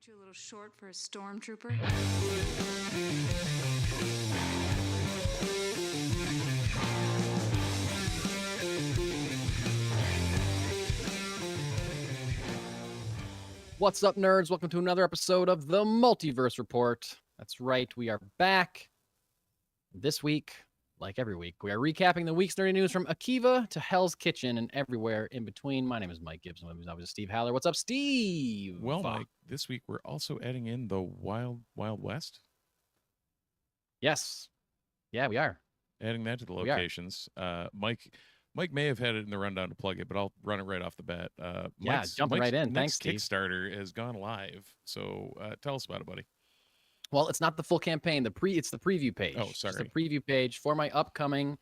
Aren't you a little short for a stormtrooper? What's up, nerds? Welcome to another episode of the Multiverse Report. That's right, we are back. This week, like every week, we are recapping the week's nerdy news from Akiva to Hell's Kitchen and everywhere in between. My name is Mike Gibson. With me is Steve Haller. What's up, Steve? Well, Mike, this week we're also adding in the Wild West. Yes. Yeah, we are. Adding that to the locations. Mike may have had it in the rundown to plug it, but I'll run it right off the bat. Jumping right in. Thanks, Steve. Kickstarter has gone live, so tell us about it, buddy. Well, it's not the full campaign. It's the preview page. Oh, sorry. It's the preview page for my upcoming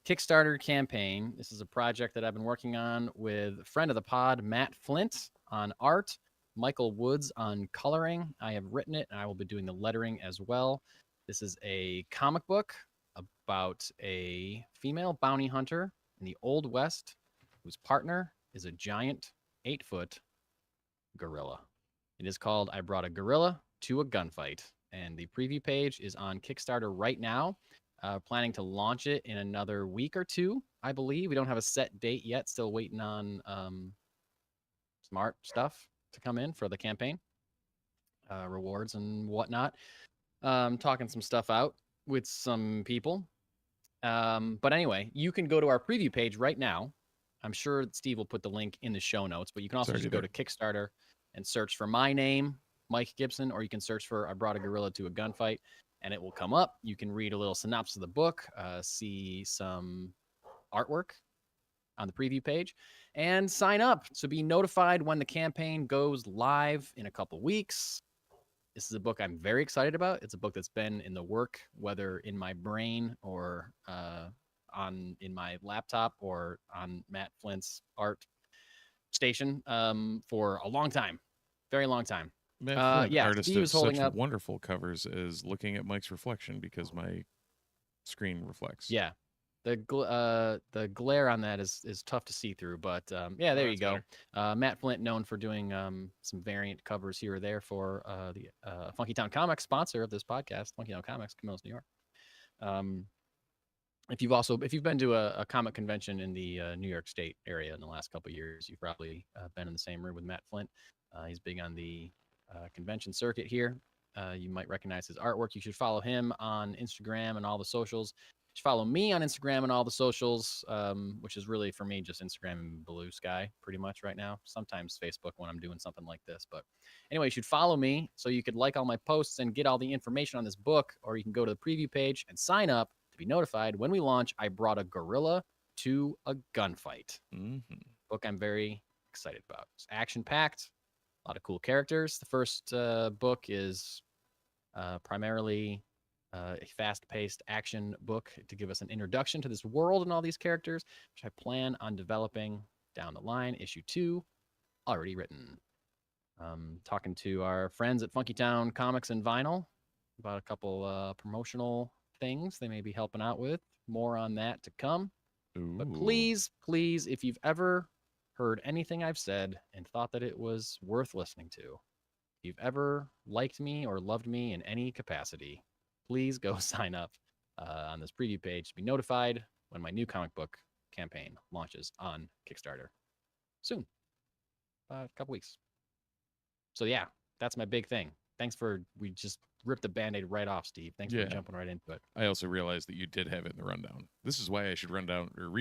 Kickstarter campaign. This is a project that I've been working on with a friend of the pod, Matt Flint, on art, Michael Woods on coloring. I have written it, and I will be doing the lettering as well. This is a comic book about a female bounty hunter in the Old West whose partner is a giant 8-foot gorilla. It is called I Brought a Gorilla to a Gunfight, and the preview page is on Kickstarter right now. Planning to launch it in another week or two, I believe. We don't have a set date yet. Still waiting on some art stuff to come in for the campaign, rewards and whatnot. Talking some stuff out with some people. But anyway, you can go to our preview page right now. I'm sure Steve will put the link in the show notes, but you can also just go to Kickstarter and search for my name, Mike Gibson, or you can search for I Brought a Gorilla to a Gunfight, and it will come up. You can read a little synopsis of the book, see some artwork on the preview page, and sign up to be notified when the campaign goes live in a couple weeks. This is a book I'm very excited about. It's a book that's been in the work, whether in my brain or in my laptop or on Matt Flint's art station for a long time, very long time. Matt Flint, artist Steve of was holding such up wonderful covers, is looking at Mike's reflection because my screen reflects. Yeah, the glare on that is tough to see through, but there you go. Matt Flint, known for doing some variant covers here or there for the Funky Town Comics, sponsor of this podcast, Funky Town Comics, Camillus, New York. If you've been to a comic convention in the New York State area in the last couple of years, you've probably been in the same room with Matt Flint. He's big on the convention circuit here. You might recognize his artwork. You should follow him on Instagram and all the socials. You should follow me on Instagram and all the socials, which is really, for me, just Instagram and Blue Sky pretty much right now. Sometimes Facebook when I'm doing something like this. But anyway, you should follow me so you could like all my posts and get all the information on this book, or you can go to the preview page and sign up to be notified when we launch I Brought a Gorilla to a Gunfight. Mm-hmm. Book I'm very excited about. It's action-packed, a lot of cool characters. The first book is primarily a fast-paced action book to give us an introduction to this world and all these characters, which I plan on developing down the line. Issue 2, already written. Talking to our friends at Funky Town Comics and Vinyl about a couple promotional things they may be helping out with. More on that to come. Ooh. But please, if you've ever heard anything I've said and thought that it was worth listening to, if you've ever liked me or loved me in any capacity, please go sign up on this preview page to be notified when my new comic book campaign launches on Kickstarter soon. A couple weeks. So yeah, that's my big thing. We just ripped the Band-Aid right off, Steve. Thanks for jumping right into it. I also realized that you did have it in the rundown. This is why I should read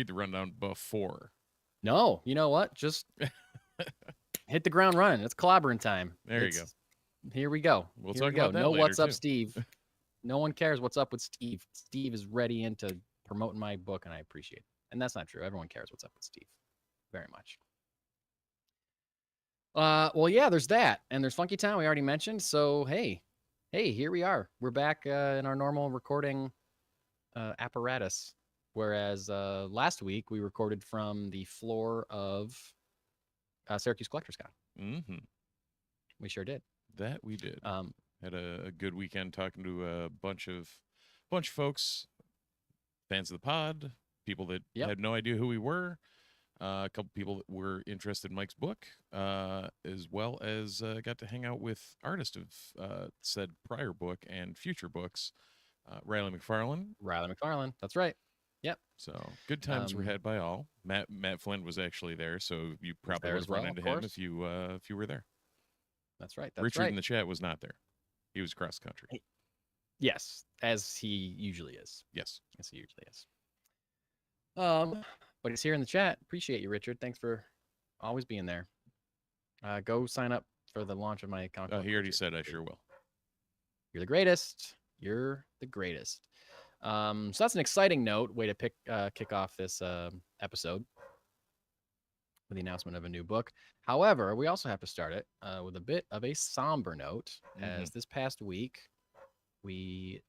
the rundown before. No, you know what? Just hit the ground running. It's clobbering time. You go. Here we go. We'll talk about that later, what's up, too. Steve. No one cares what's up with Steve. Steve is ready into promoting my book, and I appreciate it. And that's not true. Everyone cares what's up with Steve. Very much. There's that. And there's Funky Town we already mentioned. So, hey, here we are. We're back in our normal recording apparatus. Whereas last week we recorded from the floor of Syracuse Collectors Con. Mm-hmm. We sure did. That we did. Had a good weekend talking to a bunch of folks, fans of the pod, people that had no idea who we were. A couple people that were interested in Mike's book, as well as got to hang out with artists of said prior book and future books, Riley McFarlane. Riley McFarlane. That's right. Yep. So good times were had by all. Matt Flint was actually there, so you probably there would as have run well, into of him course. if you were there. That's right. That's Richard right. in the chat was not there. He was cross country. Yes, as he usually is. Yes. As he usually is. But he's here in the chat. Appreciate you, Richard. Thanks for always being there. Go sign up for the launch of my comic book. He already Richard. said I sure will. You're the greatest. You're the greatest. So that's an exciting note. Way to kick off this episode with the announcement of a new book. However, we also have to start it with a bit of a somber note, as this past week we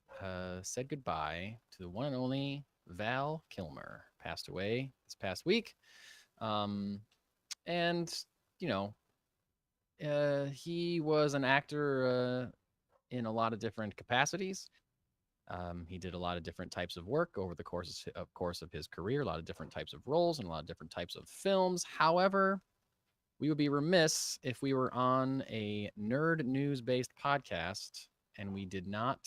said goodbye to the one and only Val Kilmer. Passed away this past week. And, you know, he was an actor in a lot of different capacities. He did a lot of different types of work over the course of his career, a lot of different types of roles and a lot of different types of films. However, we would be remiss if we were on a nerd news-based podcast and we did not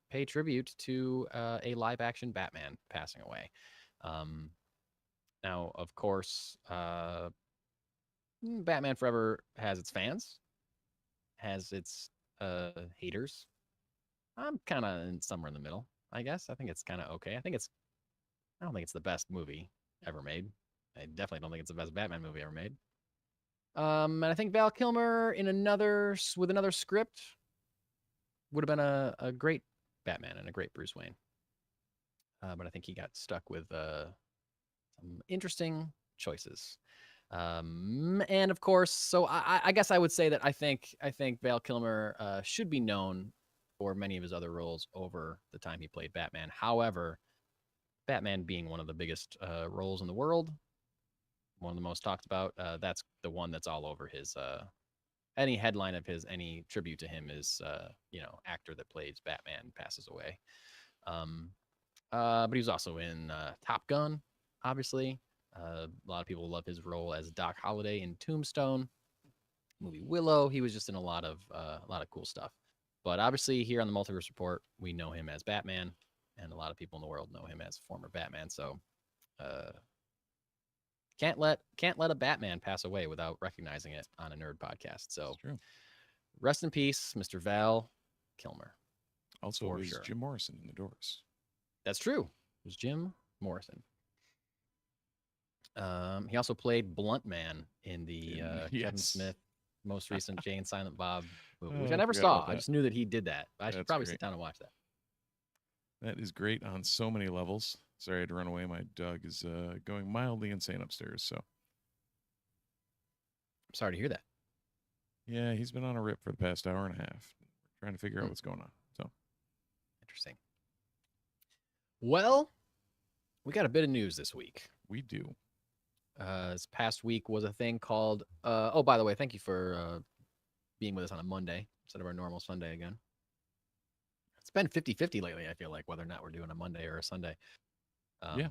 pay tribute to a live-action Batman passing away. Now, of course, Batman Forever has its fans, has its haters. I'm kind of somewhere in the middle, I guess. I think it's kind of okay. I don't think it's the best movie ever made. I definitely don't think it's the best Batman movie ever made. And I think Val Kilmer with another script would have been a great Batman and a great Bruce Wayne. But I think he got stuck with some interesting choices. And of course, so I guess I would say that I think Val Kilmer should be known for many of his other roles over the time he played Batman. However, Batman being one of the biggest roles in the world, one of the most talked about, that's the one that's all over his any headline of his, any tribute to him is actor that plays Batman passes away. But he was also in Top Gun, obviously. A lot of people love his role as Doc Holliday in Tombstone, movie Willow. He was just in a lot of cool stuff. But obviously, here on the Multiverse Report, we know him as Batman, and a lot of people in the world know him as former Batman. So, can't let a Batman pass away without recognizing it on a nerd podcast. So, rest in peace, Mr. Val Kilmer. Also, it was Jim Morrison in The Doors. That's true. It was Jim Morrison. He also played Blunt Man in the Kevin Smith most recent Jay and Silent Bob movie, which I never saw. I just knew that he did that. I should probably sit down and watch that. That is great on so many levels. Sorry, I had to run away. My dog is going mildly insane upstairs. So, I'm sorry to hear that. Yeah, he's been on a rip for the past hour and a half, trying to figure out what's going on. So, interesting. Well, we got a bit of news this week. We do. This past week was a thing called, oh, by the way, thank you for being with us on a Monday instead of our normal Sunday again. It's been 50-50 lately, I feel like, whether or not we're doing a Monday or a Sunday. Yeah.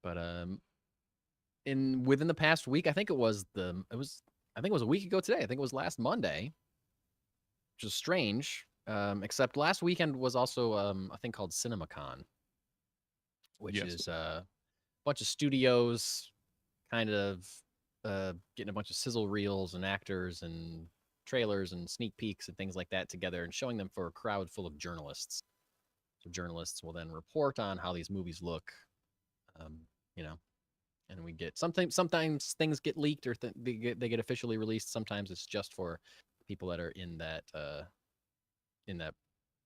But within the past week, I think it was a week ago today. I think it was last Monday, which is strange. Except last weekend was also a thing called CinemaCon, which is a bunch of studios kind of getting a bunch of sizzle reels and actors and trailers and sneak peeks and things like that together and showing them for a crowd full of journalists. So journalists will then report on how these movies look, and we get sometimes things get leaked or they get officially released. Sometimes it's just for people that are in that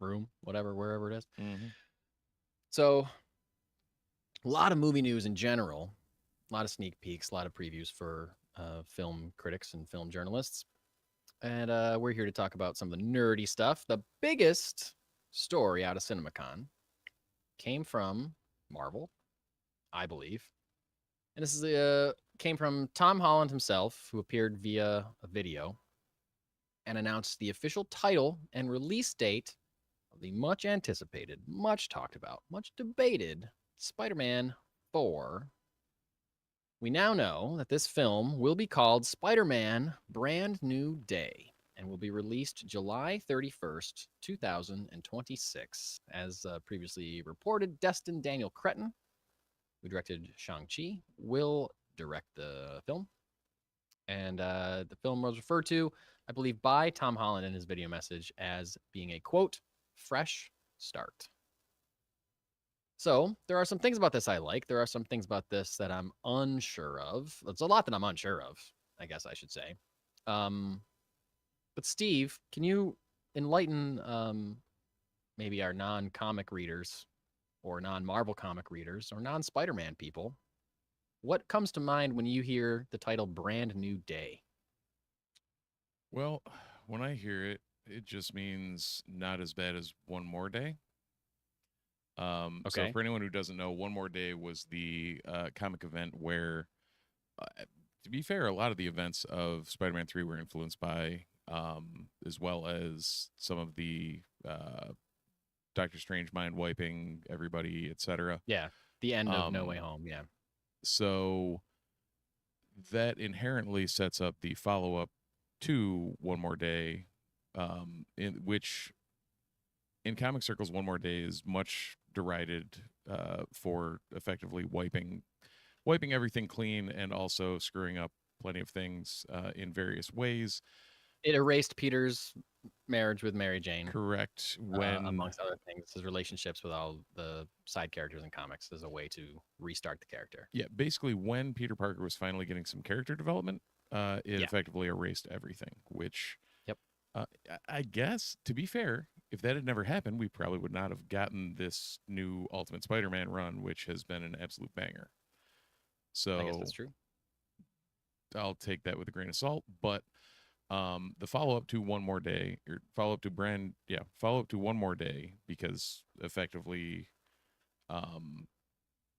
room, wherever it is. Mm-hmm. So a lot of movie news in general, a lot of sneak peeks, a lot of previews for film critics and film journalists. And we're here to talk about some of the nerdy stuff. The biggest story out of CinemaCon came from Marvel, I believe. And this came from Tom Holland himself, who appeared via a video and announced the official title and release date of the much anticipated, much talked about, much debated Spider-Man 4 We now know that this film will be called Spider-Man Brand New Day and will be released July 31st, 2026. As previously reported, Destin Daniel Cretton, who directed Shang-Chi, will direct the film. And the film was referred to, I believe, by Tom Holland in his video message as being a, quote, fresh start. So there are some things about this I like. There are some things about this that I'm unsure of. It's a lot that I'm unsure of, I guess I should say. But Steve, can you enlighten maybe our non-comic readers or non-Marvel comic readers or non-Spider-Man people? What comes to mind when you hear the title Brand New Day? Well, when I hear it, it just means not as bad as One More Day. So Okay. for anyone who doesn't know, One More Day was the comic event where, to be fair, a lot of the events of Spider-Man 3 were influenced by, as well as some of the Doctor Strange mind wiping everybody, etc. Yeah, the end of No Way Home, yeah. So that inherently sets up the follow-up to One More Day, in which in comic circles, One More Day is much derided for effectively wiping everything clean and also screwing up plenty of things in various ways. It erased Peter's marriage with Mary Jane. Correct. When amongst other things, his relationships with all the side characters in comics as a way to restart the character. Yeah, basically when Peter Parker was finally getting some character development, it effectively erased everything, which I guess, to be fair, if that had never happened, we probably would not have gotten this new Ultimate Spider-Man run, which has been an absolute banger. So I guess that's true. I'll take that with a grain of salt. But the follow-up to One More Day, or follow-up to One More Day, because effectively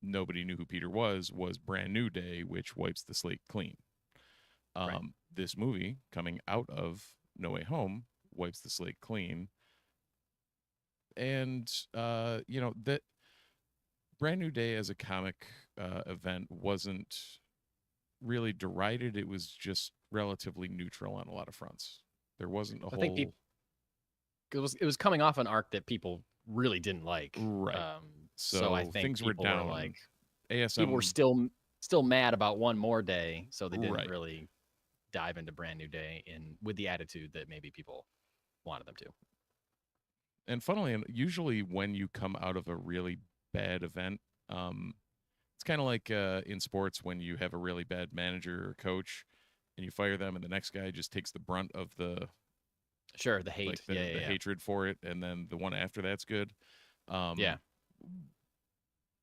nobody knew who Peter was Brand New Day, which wipes the slate clean. Right. This movie coming out of No Way Home wipes the slate clean. And, that Brand New Day as a comic event wasn't really derided. It was just relatively neutral on a lot of fronts. There wasn't a I whole... think it was coming off an arc that people really didn't like. Right. So I think things were down. were like, ASM... people were still mad about One More Day, so they didn't Right. really dive into Brand New Day with the attitude that maybe people wanted them to. And funnily, usually when you come out of a really bad event, it's kind of like in sports when you have a really bad manager or coach and you fire them and the next guy just takes the brunt of the the hate, like the hatred for it, and then the one after that's good. Yeah.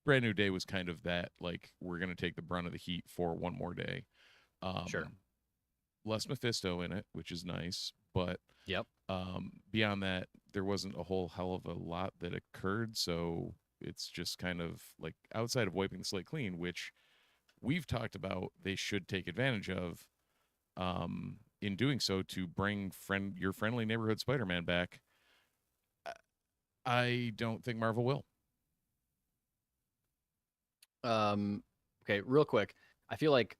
Brand New Day was kind of that, like, we're going to take the brunt of the heat for One More Day. Sure. Less Mephisto in it, which is nice, but Yep. beyond that, there wasn't a whole hell of a lot that occurred, so it's just kind of like outside of wiping the slate clean, which we've talked about they should take advantage of in doing so to bring your friendly neighborhood Spider-Man back. I don't think Marvel will. Okay, real quick. I feel like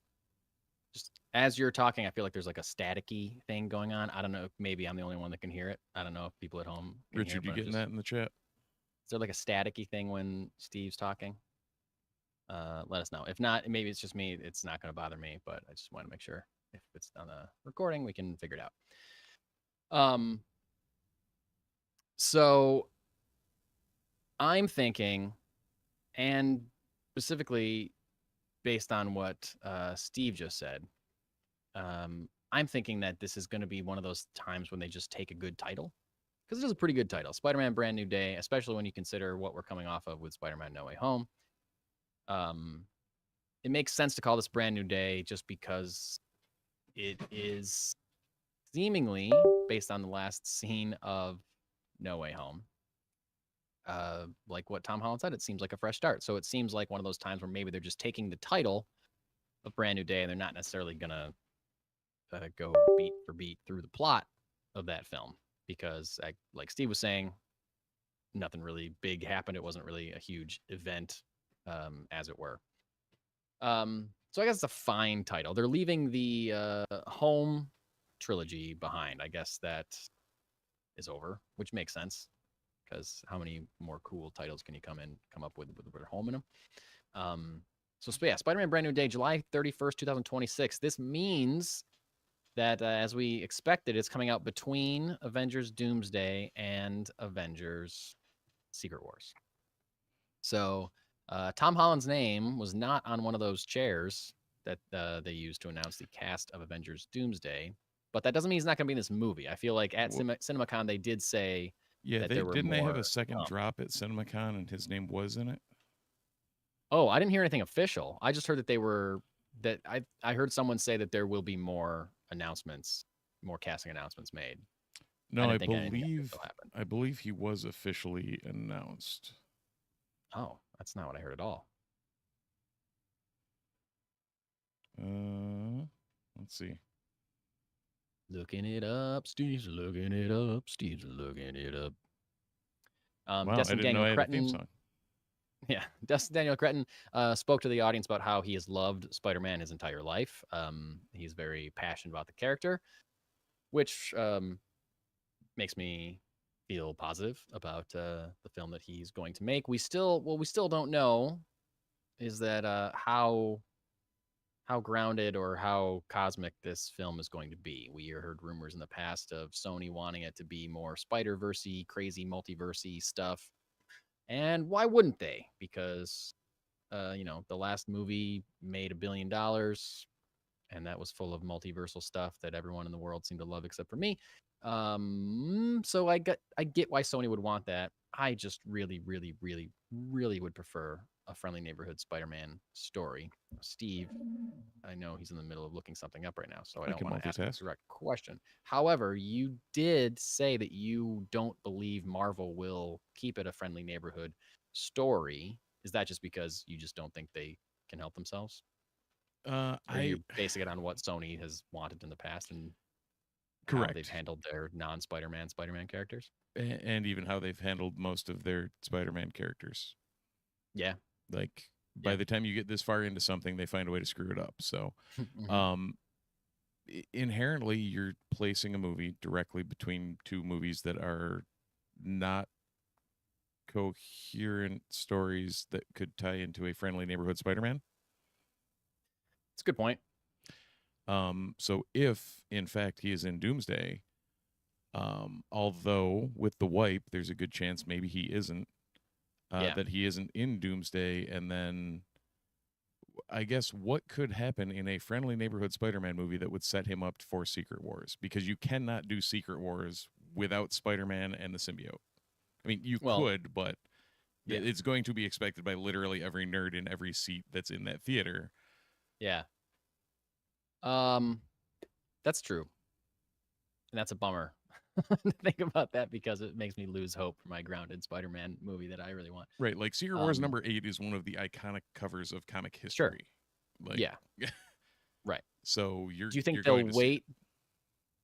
just as you're talking, I feel like there's like a staticky thing going on. I don't know if maybe I'm the only one that can hear it. I don't know if people at home can Richard, hear you getting that in the chat? Is there like a staticky thing when Steve's talking? Let us know. If not, maybe it's just me. It's not going to bother me, but I just want to make sure if it's on the recording, we can figure it out. So I'm thinking, and specifically based on what Steve just said, I'm thinking that this is going to be one of those times when they just take a good title, because it is a pretty good title, Spider-Man Brand New Day, especially when you consider what we're coming off of with Spider-Man No Way Home. It makes sense to call this Brand New Day just because it is seemingly based on the last scene of No Way Home. Like what Tom Holland said, it seems like a fresh start. So it seems like one of those times where maybe they're just taking the title of Brand New Day and they're not necessarily gonna go beat for beat through the plot of that film, because like Steve was saying, nothing really big happened. It wasn't really a huge event, as it were. So I guess it's a fine title. They're leaving the home trilogy behind. I guess that is over, which makes sense because how many more cool titles can you come up with their home in them? So yeah, Spider-Man Brand New Day, July 31st, 2026. This means that as we expected, it's coming out between Avengers Doomsday and Avengers Secret Wars. So Tom Holland's name was not on one of those chairs that they used to announce the cast of Avengers Doomsday, but that doesn't mean he's not going to be in this movie. I feel like at CinemaCon they did say that there were didn't more. they have a second drop at CinemaCon and his name was in it? Oh, I didn't hear anything official. I just heard that I heard someone say that there will be more announcements, more casting announcements made. No, I believe he was officially announced. Oh, that's not what I heard at all. Let's see. Looking it up. Steve's looking it up. Steve's looking it up. Wow, I didn't know I had a theme song. Yeah, Daniel Cretton spoke to the audience about how he has loved Spider-Man his entire life. He's very passionate about the character, which makes me feel positive about the film that he's going to make. We still don't know is that how grounded or how cosmic this film is going to be. We heard rumors in the past of Sony wanting it to be more Spider-Verse-y, crazy multiverse-y stuff. And why wouldn't they? Because, the last movie made $1 billion, and that was full of multiversal stuff that everyone in the world seemed to love except for me. So I get why Sony would want that. I just really, really, really, really would prefer a friendly neighborhood Spider-Man story. Steve, I know he's in the middle of looking something up right now, so I don't want to ask a direct question. However, you did say that you don't believe Marvel will keep it a friendly neighborhood story. Is that just because you just don't think they can help themselves? Or you're basing it on what Sony has wanted in the past and correct. How they've handled their non-Spider-Man Spider-Man characters? And even how they've handled most of their Spider-Man characters. Yeah. Like, by the time you get this far into something, they find a way to screw it up. So, inherently, you're placing a movie directly between two movies that are not coherent stories that could tie into a friendly neighborhood Spider-Man. That's a good point. So if, in fact, he is in Doomsday, although with the wipe, there's a good chance maybe he isn't, that he isn't in Doomsday, and then I guess what could happen in a friendly neighborhood Spider-Man movie that would set him up for Secret Wars? Because you cannot do Secret Wars without Spider-Man and the symbiote. I mean, you could, but it's going to be expected by literally every nerd in every seat that's in that theater. Yeah. That's true. And that's a bummer to think about that because it makes me lose hope for my grounded Spider-Man movie that I really want. Right. Like Secret Wars number 8 is one of the iconic covers of comic history. Sure. Like, yeah. Right. So do you think they'll wait?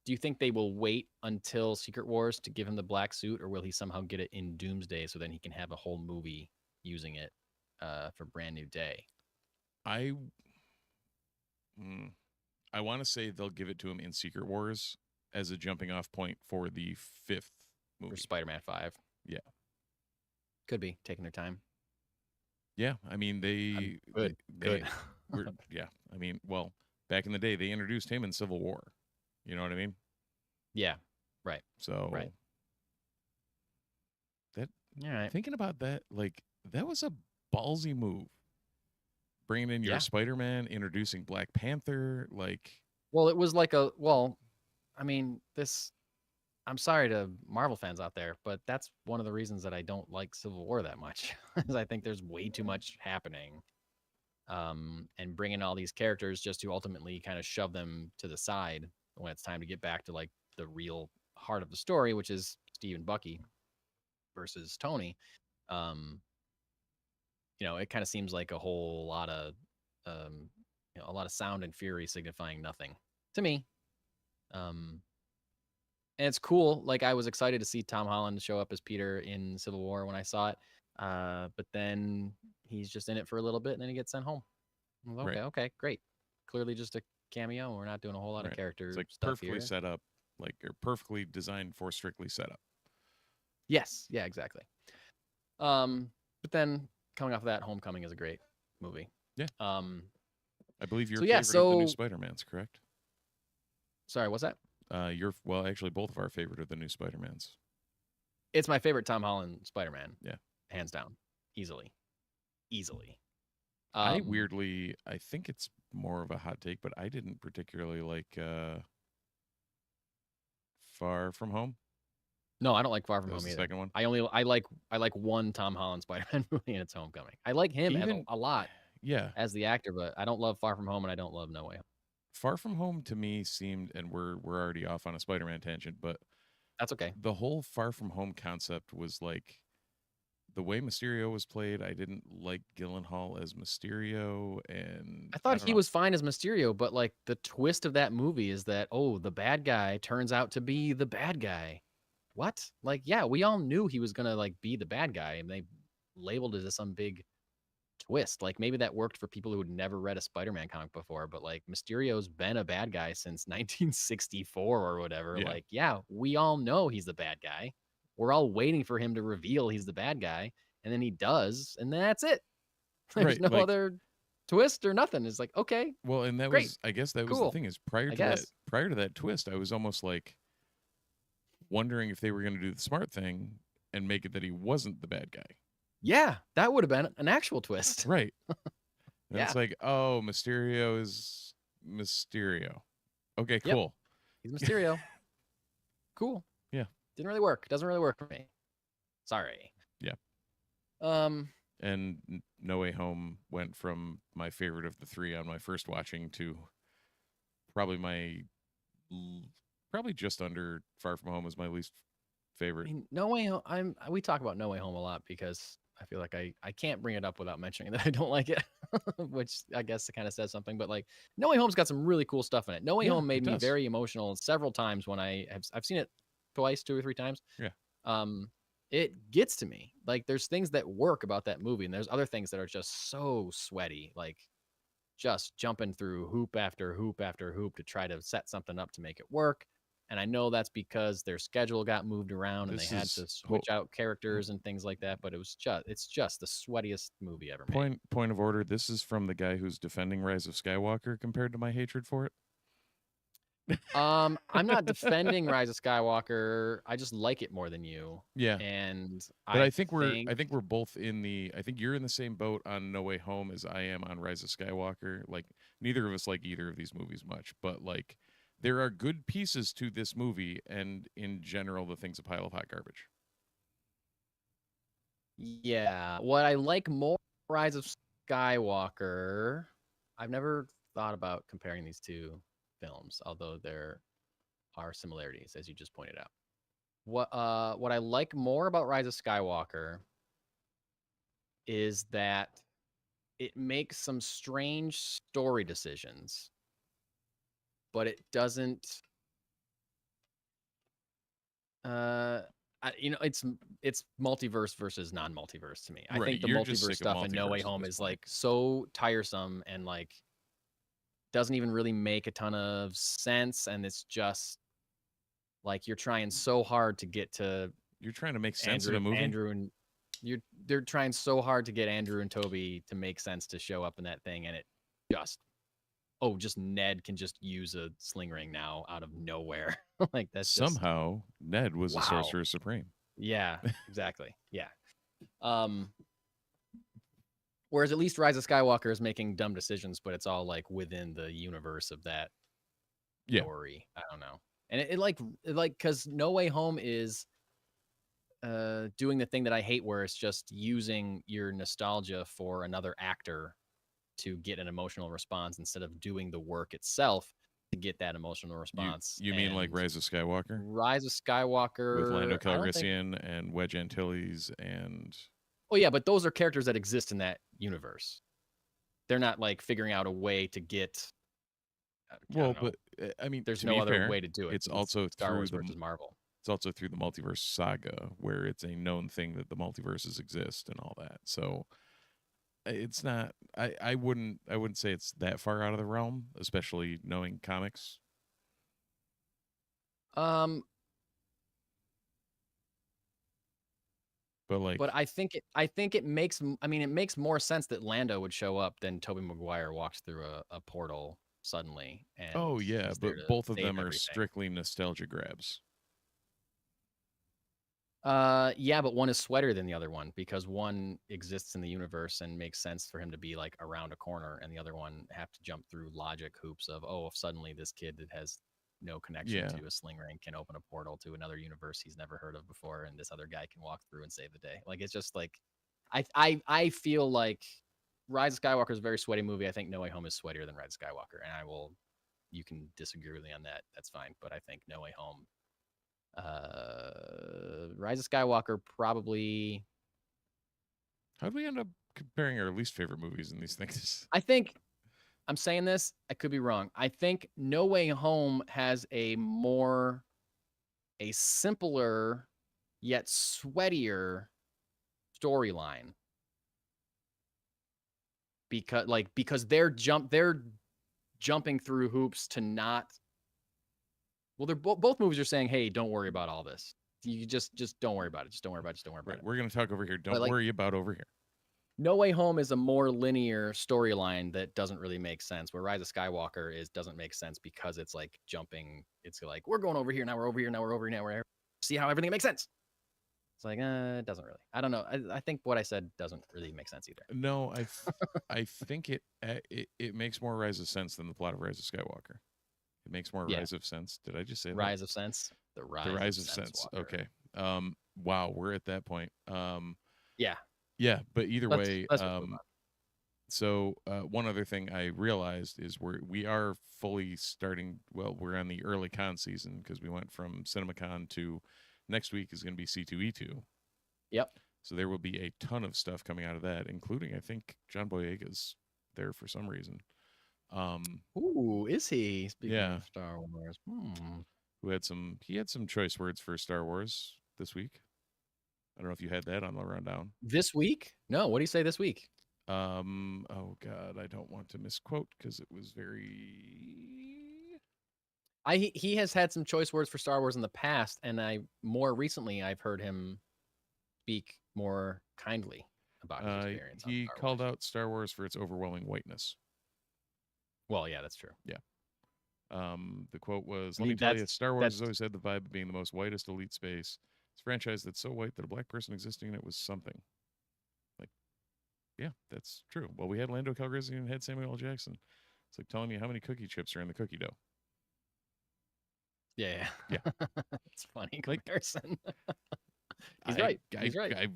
Do you think they will wait until Secret Wars to give him the black suit, or will he somehow get it in Doomsday so then he can have a whole movie using it for Brand New Day? I want to say they'll give it to him in Secret Wars as a jumping off point for the 5th movie. For Spider-Man 5. Yeah. Could be taking their time. Yeah. I mean, Good. Yeah. I mean, well, back in the day, they introduced him in Civil War. You know what I mean? Yeah. Right. So right. Thinking about that, like, that was a ballsy move. Bringing in your Spider-Man, introducing Black Panther, like. Well, it was like I'm sorry to Marvel fans out there, but that's one of the reasons that I don't like Civil War that much. Is I think there's way too much happening. And bringing all these characters just to ultimately kind of shove them to the side when it's time to get back to like the real heart of the story, which is Steve and Bucky versus Tony. It kind of seems like a whole lot of, a lot of sound and fury signifying nothing to me. And it's cool. Like, I was excited to see Tom Holland show up as Peter in Civil War when I saw it. But then he's just in it for a little bit and then he gets sent home. Well, Right. okay, great. Clearly just a cameo. We're not doing a whole lot of Right. character It's like stuff perfectly here. set up, like or perfectly designed for strictly setup. Yes, yeah, exactly. But then coming off of that, Homecoming is a great movie. Yeah. Um, I believe your so yeah, favorite of the new so Spider-Mans, correct? sorry, what's that? Well, actually, both of our favorite of the new Spider-Mans. It's my favorite Tom Holland Spider-Man. Yeah. Hands down, easily. I think it's more of a hot take, but I didn't particularly like Far From Home. No, I don't like Far From That was Home the either. second one. I like one Tom Holland Spider-Man movie, and it's Homecoming. I like him Even a lot yeah, as the actor, but I don't love Far From Home, and I don't love No Way Home. Far From Home to me seemed, and we're already off on a Spider-Man tangent, but That's okay. the whole Far From Home concept was like the way Mysterio was played. I didn't like Gyllenhaal as Mysterio, and I I thought don't he know. was fine as Mysterio, but like the twist of that movie is that the bad guy turns out to be the bad guy. What? Like, yeah, we all knew he was gonna like be the bad guy, and they labeled it as some big twist. Like maybe that worked for people who had never read a Spider-Man comic before, but like Mysterio's been a bad guy since 1964 or whatever. Yeah, Like, yeah, we all know he's the bad guy. We're all waiting for him to reveal he's the bad guy, and then he does, and then that's it. There's right. no Like, other twist or nothing. It's like, okay, well, and great, I guess that was the cool, thing is I guess. prior to that twist, I was almost like wondering if they were going to do the smart thing and make it that he wasn't the bad guy. Yeah, that would have been an actual twist. Right. And Yeah. it's like, oh, Mysterio is Mysterio. Okay, Yep. cool. He's Mysterio. Cool. Yeah. Didn't really work. Doesn't really work for me. Sorry. Yeah. And No Way Home went from my favorite of the three on my first watching to probably probably just under Far From Home was my least favorite. I mean, No Way Home. We talk about No Way Home a lot because I feel like I can't bring it up without mentioning that I don't like it, which I guess it kind of says something. But like, No Way Home's got some really cool stuff in it. No Way Yeah, Home made it me does. very emotional several times when I've seen it twice, 2 or 3 times. Yeah. It gets to me. Like, there's things that work about that movie, and there's other things that are just so sweaty, like just jumping through hoop after hoop after hoop to try to set something up to make it work. And I know that's because their schedule got moved around and This they had is to switch out characters and things like that. But it's just the sweatiest movie ever made. Point of order. This is from the guy who's defending Rise of Skywalker compared to my hatred for it. I'm not defending Rise of Skywalker. I just like it more than you. Yeah. And But I think we're both in the I think you're in the same boat on No Way Home as I am on Rise of Skywalker. Like neither of us like either of these movies much, but like there are good pieces to this movie, and in general the thing's a pile of hot garbage. Yeah. What I like more Rise of Skywalker, I've never thought about comparing these two films, although there are similarities, as you just pointed out. What I like more about Rise of Skywalker is that it makes some strange story decisions, but it doesn't it's multiverse versus non-multiverse to me. I Right, think the you're just multiverse sick of stuff in No multiverse Way at Home this is point. like so tiresome and like doesn't even really make a ton of sense, and it's just like you're trying so hard to get to You're trying to make sense in a movie. they're trying so hard to get Andrew and Toby to make sense to show up in that thing, and it just Ned can just use a sling ring now out of nowhere. Like that's Somehow Ned was a Wow. sorcerer supreme. Yeah, exactly. Yeah. Whereas at least Rise of Skywalker is making dumb decisions, but it's all like within the universe of that story. I don't know. And it like because No Way Home is doing the thing that I hate, where it's just using your nostalgia for another actor to get an emotional response instead of doing the work itself to get that emotional response. You mean like Rise of Skywalker? Rise of Skywalker With Lando I don't think- Calrissian and Wedge Antilles and Oh yeah, but those are characters that exist in that universe. They're not like figuring out a way to get. I mean, there's to no be other fair, way to do it. It's also Star through Wars the versus Marvel. It's also through the multiverse saga, where it's a known thing that the multiverses exist and all that. So it's not. I wouldn't say it's that far out of the realm, especially knowing comics. Um, But like, but I think it makes. I mean, it makes more sense that Lando would show up than Tobey Maguire walks through a portal suddenly, and oh yeah, he's there but to both of save them are everything. strictly nostalgia grabs. Yeah, but one is sweatier than the other one because one exists in the universe and makes sense for him to be like around a corner, and the other one have to jump through logic hoops of, oh, if suddenly this kid that has no connection Yeah. to a sling ring can open a portal to another universe he's never heard of before, and this other guy can walk through and save the day. Like it's just like, I feel like Rise of Skywalker is a very sweaty movie. I think No Way Home is sweatier than Rise of Skywalker, and you can disagree with me on that. That's fine, but I think No Way Home Rise of Skywalker probably. How do we end up comparing our least favorite movies in these things? I think I'm saying this. I could be wrong. I think No Way Home has a simpler yet sweatier storyline because they're jumping through hoops to not. Well, they're both movies are saying, hey, don't worry about all this. You just don't worry about it. Just don't worry about it. Just don't worry about it. We're gonna talk over here. Don't like, worry about over here. No Way Home is a more linear storyline that doesn't really make sense. Where Rise of Skywalker doesn't make sense because it's like jumping. It's like we're going over here now. We're over here now. We're over here now. We're see how everything makes sense. It's like it doesn't really. I don't know. I think what I said doesn't really make sense either. No, I think it makes more Rise of Sense than the plot of Rise of Skywalker. It makes more Rise of Sense. Did I just say Rise that? of Sense? The Rise of Sense. Okay. Wow, we're at that point. Yeah. Yeah, but either way, let's move on. So one other thing I realized is we are fully starting. Well, we're on the early con season because we went from CinemaCon to next week is going to be C2E2. Yep. So there will be a ton of stuff coming out of that, including I think John Boyega's there for some reason. Ooh, is he? Speaking Yeah. of Star Wars, He had some choice words for Star Wars this week. I don't know if you had that on the rundown. This week? No. What do you say this week? Oh God, I don't want to misquote because it was very. He has had some choice words for Star Wars in the past, and more recently I've heard him speak more kindly about his experience. He called out Star Wars for its overwhelming whiteness. Well, yeah, that's true. Yeah. The quote was, "Let me tell you, Star Wars has always had the vibe of being the most whitest elite space. It's a franchise that's so white that a black person existing in it was something." Like, yeah, that's true. Well, we had Lando Calrissian and had Samuel L. Jackson. It's like telling me how many cookie chips are in the cookie dough. Yeah. It's funny comparison. He's right. He's right.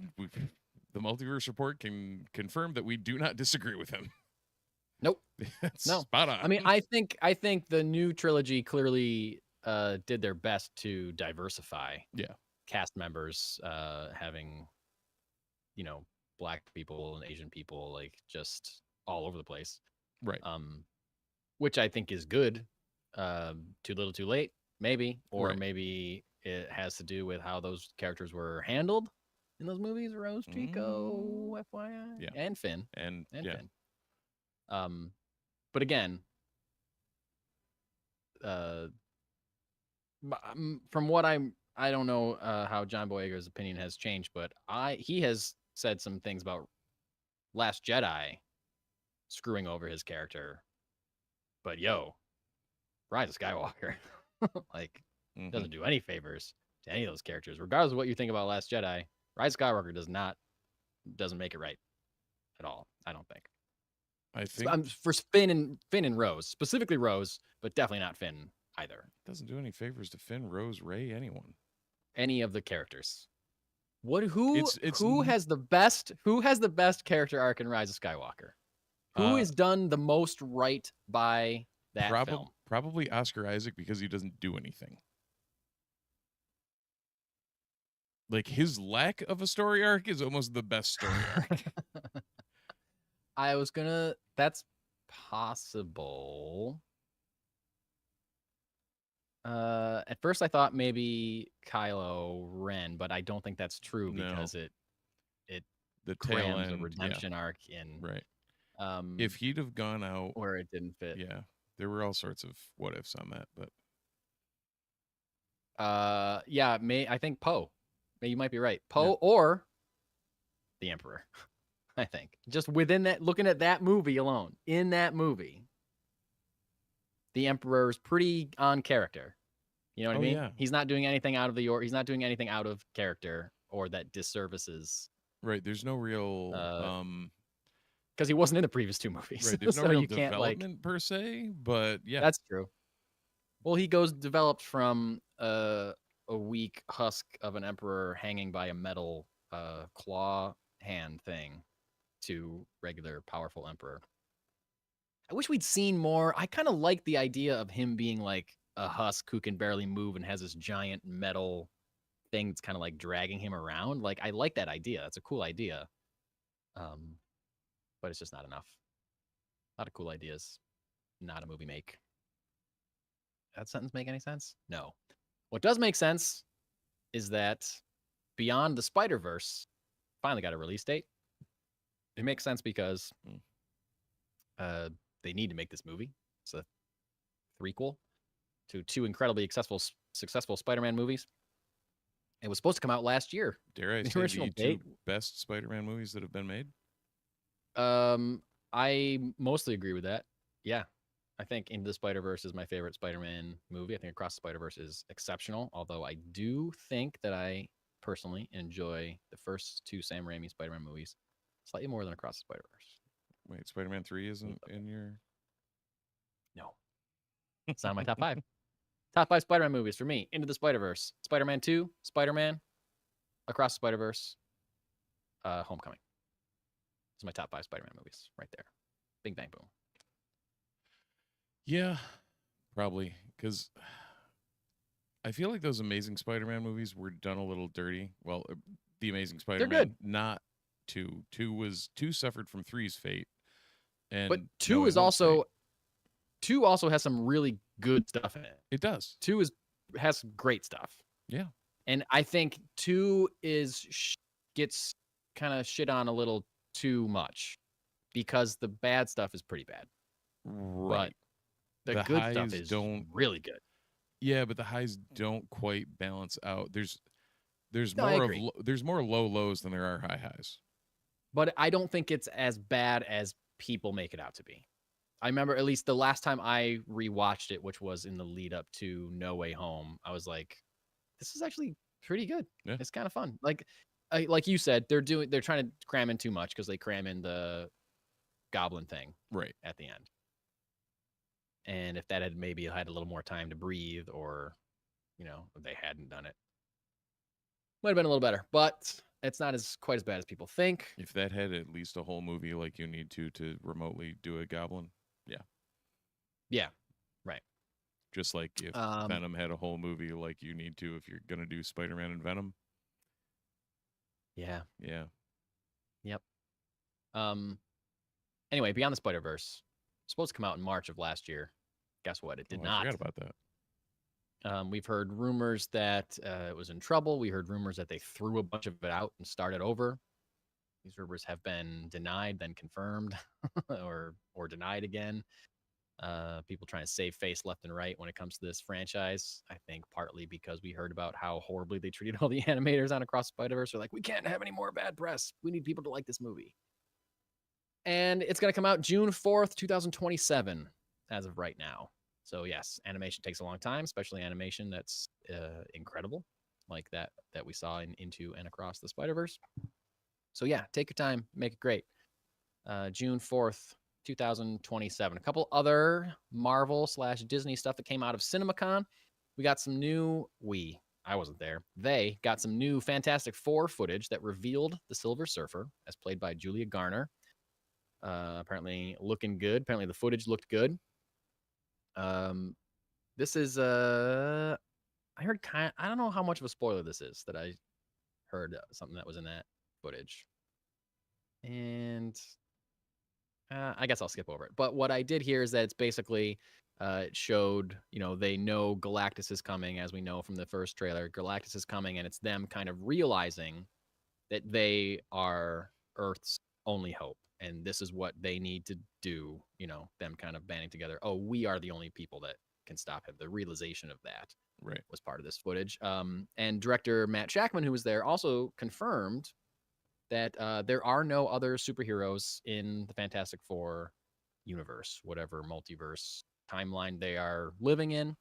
The Multiverse Report can confirm that we do not disagree with him. Nope. No. Spot on. I mean, I think the new trilogy clearly did their best to diversify. Yeah. Cast members having, black people and Asian people like just all over the place. Right. Which I think is good. Too little, too late, maybe, or Right. maybe it has to do with how those characters were handled in those movies. Rose Tico, FYI, Yeah. and Finn, and yeah. Finn. But again, from what I don't know how John Boyega's opinion has changed, but he has said some things about Last Jedi screwing over his character. But Rise of Skywalker, like, doesn't do any favors to any of those characters, regardless of what you think about Last Jedi. Rise of Skywalker doesn't make it right at all. I don't think. I think for Finn and Rose, specifically Rose, but definitely not Finn either. Doesn't do any favors to Finn, Rose, Rey, anyone. Any of the characters. Who has the best character arc in Rise of Skywalker? Who has done the most right by that film? Probably Oscar Isaac because he doesn't do anything. Like his lack of a story arc is almost the best story arc. That's possible. At first I thought maybe Kylo Ren, but I don't think that's true because the tail crams a end, redemption arc in. right. Um, If he'd have gone out, where it didn't fit. yeah, there were all sorts of what ifs on that, but Yeah, I think Poe. You might be right. Poe Yeah. or the Emperor. I think just within that, looking at that movie alone, in that movie, the Emperor is pretty on character. You know what I Oh, mean? yeah. He's not doing anything out of he's not doing anything out of character or that disservices. right, there's no real because he wasn't in the previous two movies. right, there's no so real you can't development per se, but yeah. That's true. Well, he developed from a weak husk of an emperor hanging by a metal claw hand thing to regular powerful emperor. I wish we'd seen more. I kind of like the idea of him being like a husk who can barely move and has this giant metal thing that's kind of like dragging him around. Like, I like that idea. That's a cool idea. But it's just not enough. A lot of cool ideas. Not a movie make. That sentence make any sense? No. What does make sense is that Beyond the Spider-Verse finally got a release date. It makes sense because they need to make this movie. It's a threequel to two incredibly successful Spider-Man movies. It was supposed to come out last year. Dare I The say original the date? two best Spider-Man movies that have been made? I mostly agree with that. Yeah. I think Into the Spider-Verse is my favorite Spider-Man movie. I think Across the Spider-Verse is exceptional, although I do think that I personally enjoy the first two Sam Raimi Spider-Man movies slightly more than Across the Spider-Verse. Wait, Spider-Man 3 isn't in your... No. It's not in my top five. Top five Spider-Man movies for me. Into the Spider-Verse. Spider-Man 2, Spider-Man, Across the Spider-Verse, Homecoming. Those are my top five Spider-Man movies right there. Bing, bang, boom. Yeah, probably, because I feel like those Amazing Spider-Man movies were done a little dirty. Well, the Amazing Spider-Man, good. not 2. 2 suffered from 3's fate, and But No 2 Way is Home's also... fate. 2 also has some really good stuff in it. It does. 2 has great stuff. Yeah. And I think 2 gets kind of shit on a little too much because the bad stuff is pretty bad. Right. But the good stuff is really good. Yeah, but the highs don't quite balance out. There's No, I more agree. there's more low lows than there are high highs. But I don't think it's as bad as people make it out to be. I remember at least the last time I rewatched it, which was in the lead up to No Way Home, I was like, this is actually pretty good. Yeah. It's kind of fun. Like you said, they're trying to cram in too much because they cram in the goblin thing Right. at the end. And if that had maybe had a little more time to breathe, or, if they hadn't done it, might have been a little better. But it's not quite as bad as people think. If that had at least a whole movie like you need to remotely do a goblin, yeah. Yeah, right. Just like if Venom had a whole movie like you need to if you're going to do Spider-Man and Venom. Yeah. Yeah. Yep. Anyway, Beyond the Spider-Verse, supposed to come out in March of last year. Guess what? It did not. I forgot about that. We've heard rumors that it was in trouble. We heard rumors that they threw a bunch of it out and started over. These rumors have been denied, then confirmed, or denied again. People trying to save face left and right when it comes to this franchise. I think partly because we heard about how horribly they treated all the animators on Across the Spider-Verse. They're like, we can't have any more bad press. We need people to like this movie. And it's going to come out June 4th, 2027, as of right now. So yes, animation takes a long time, especially animation that's incredible, like that we saw in Into and Across the Spider-Verse. So yeah, take your time, make it great. June 4th, 2027. A couple other Marvel/Disney stuff that came out of CinemaCon. We got some new, I wasn't there. They got some new Fantastic Four footage that revealed the Silver Surfer, as played by Julia Garner. Apparently looking good. Apparently the footage looked good. This is I heard I don't know how much of a spoiler this is that I heard something that was in that footage. And I guess I'll skip over it. But what I did hear is that it's basically it showed, they know Galactus is coming, as we know from the first trailer. Galactus is coming, and it's them kind of realizing that they are Earth's only hope, and this is what they need to do. You know, them kind of banding together. Oh, we are the only people that can stop him. The realization of that Right. was part of this footage. And director Matt Shackman, who was there, also confirmed that there are no other superheroes in the Fantastic Four universe, whatever multiverse timeline they are living in.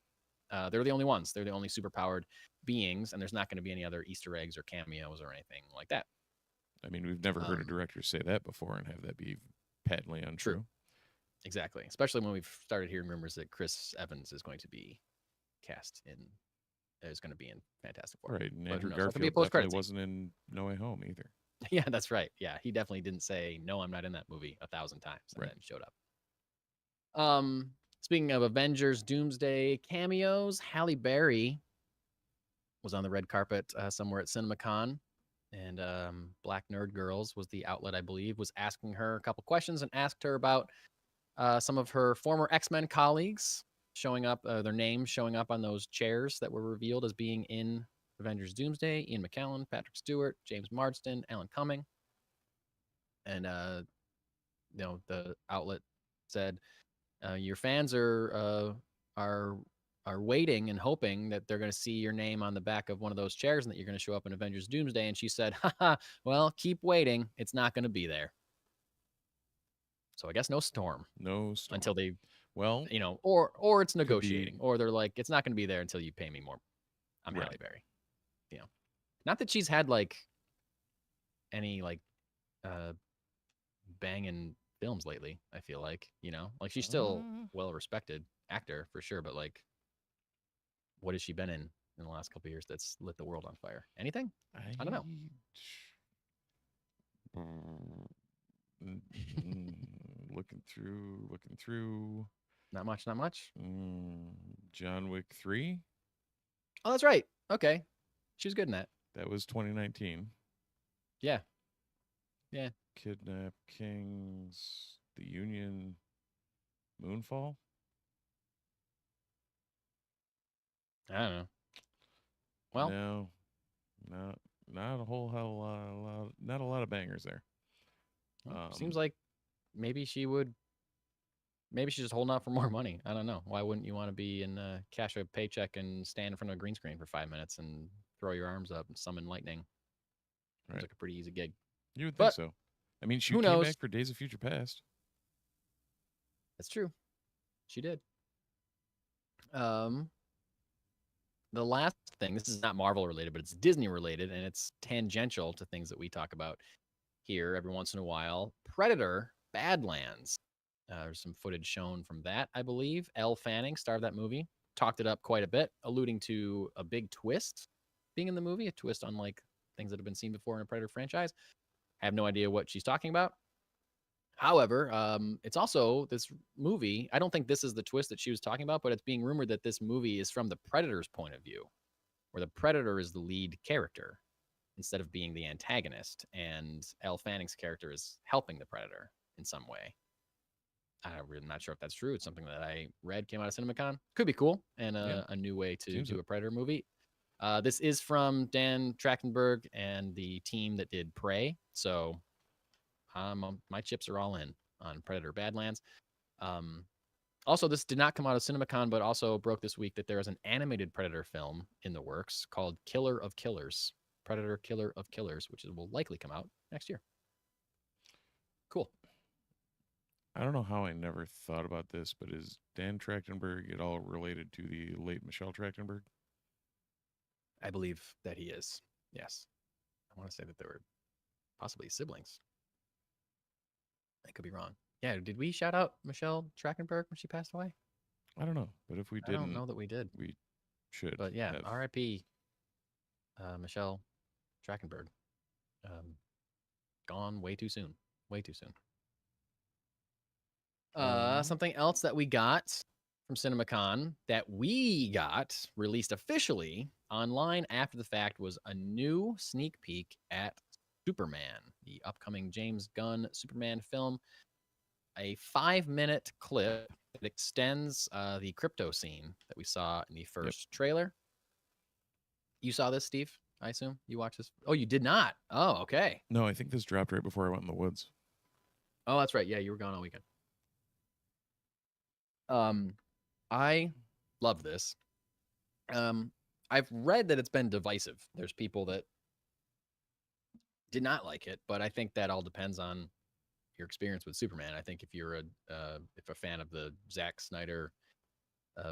They're the only ones. They're the only superpowered beings, and there's not going to be any other Easter eggs or cameos or anything like that. I mean, we've never heard a Um, director say that before and have that be patently untrue. True. Exactly. Especially when we've started hearing rumors that Chris Evans is going to be cast in, is going to be in Fantastic Four. Right. And But who Andrew knows? That could be a Garfield definitely post-credit scene. wasn't in No Way Home either. Yeah, that's right. Yeah, he definitely didn't say no, I'm not in that movie 1,000 times, and Right. then showed up. Speaking of Avengers Doomsday cameos, Halle Berry was on the red carpet somewhere at CinemaCon, and Black Nerd Girls was the outlet, I believe, was asking her a couple questions and asked her about some of her former X-Men colleagues showing up, their names showing up on those chairs that were revealed as being in Avengers Doomsday: Ian McKellen, Patrick Stewart, James Marsden, Alan Cumming. And the outlet said, your fans are waiting and hoping that they're going to see your name on the back of one of those chairs and that you're going to show up in Avengers Doomsday. And she said, haha, well, keep waiting. It's not going to be there. So I guess no Storm. No Storm. Until they, well, or it's negotiating, or they're like, it's not going to be there until you pay me more. I'm right. Halle Berry. Not that she's had like any like banging films lately. I feel like like she's still well respected actor for sure, but like, what has she been in the last couple of years that's lit the world on fire? Anything? I don't know. Looking through. Not much. John Wick 3. Oh, that's right. Okay, she was good in that. That was 2019. Yeah. Kidnap Kings, The Union, Moonfall. I don't know. Well, no, not a whole hell lot, not a lot of bangers there. Seems like maybe she's just holding out for more money. I don't know. Why wouldn't you want to be in cash a paycheck and stand in front of a green screen for 5 minutes and throw your arms up and summon lightning? Seems like a pretty easy gig. You would think so. I mean, she came back for Days of Future Past. That's true. She did. The last thing, this is not Marvel related, but it's Disney related, and it's tangential to things that we talk about here every once in a while. Predator Badlands. There's some footage shown from that, I believe. Elle Fanning, star of that movie, talked it up quite a bit, alluding to a big twist being in the movie, a twist unlike things that have been seen before in a Predator franchise. I have no idea what she's talking about. However, it's also this movie. I don't think this is the twist that she was talking about, but it's being rumored that this movie is from the Predator's point of view, where the Predator is the lead character instead of being the antagonist, and Elle Fanning's character is helping the Predator in some way. I'm really not sure if that's true. It's something that I read, came out of CinemaCon. Could be cool, and a new way to do a Predator movie. This is from Dan Trachtenberg and the team that did Prey. So my chips are all in on Predator Badlands. Also, this did not come out of CinemaCon, but also broke this week that there is an animated Predator film in the works called Killer of Killers. Predator Killer of Killers, which will likely come out next year. Cool. I don't know how I never thought about this, but is Dan Trachtenberg at all related to the late Michelle Trachtenberg? I believe that he is. Yes. I want to say that they were possibly siblings. I could be wrong. Yeah, did we shout out Michelle Trachtenberg when she passed away? I don't know, but if we didn't, I don't know that we did. We should. But yeah, R.I.P. Michelle Trachtenberg. Gone way too soon. Way too soon. Something else that we got from CinemaCon that we got released officially online after the fact was a new sneak peek at Superman, the upcoming James Gunn Superman film. A 5-minute clip that extends the crypto scene that we saw in the first trailer. You saw this, Steve? I assume you watched this. Oh, you did not. Oh, okay. No, I think this dropped right before I went in the woods. Oh, that's right. Yeah, you were gone all weekend. I love this. I've read that it's been divisive. There's people that did not like it, but I think that all depends on your experience with Superman. I think if you're a fan of the Zack Snyder,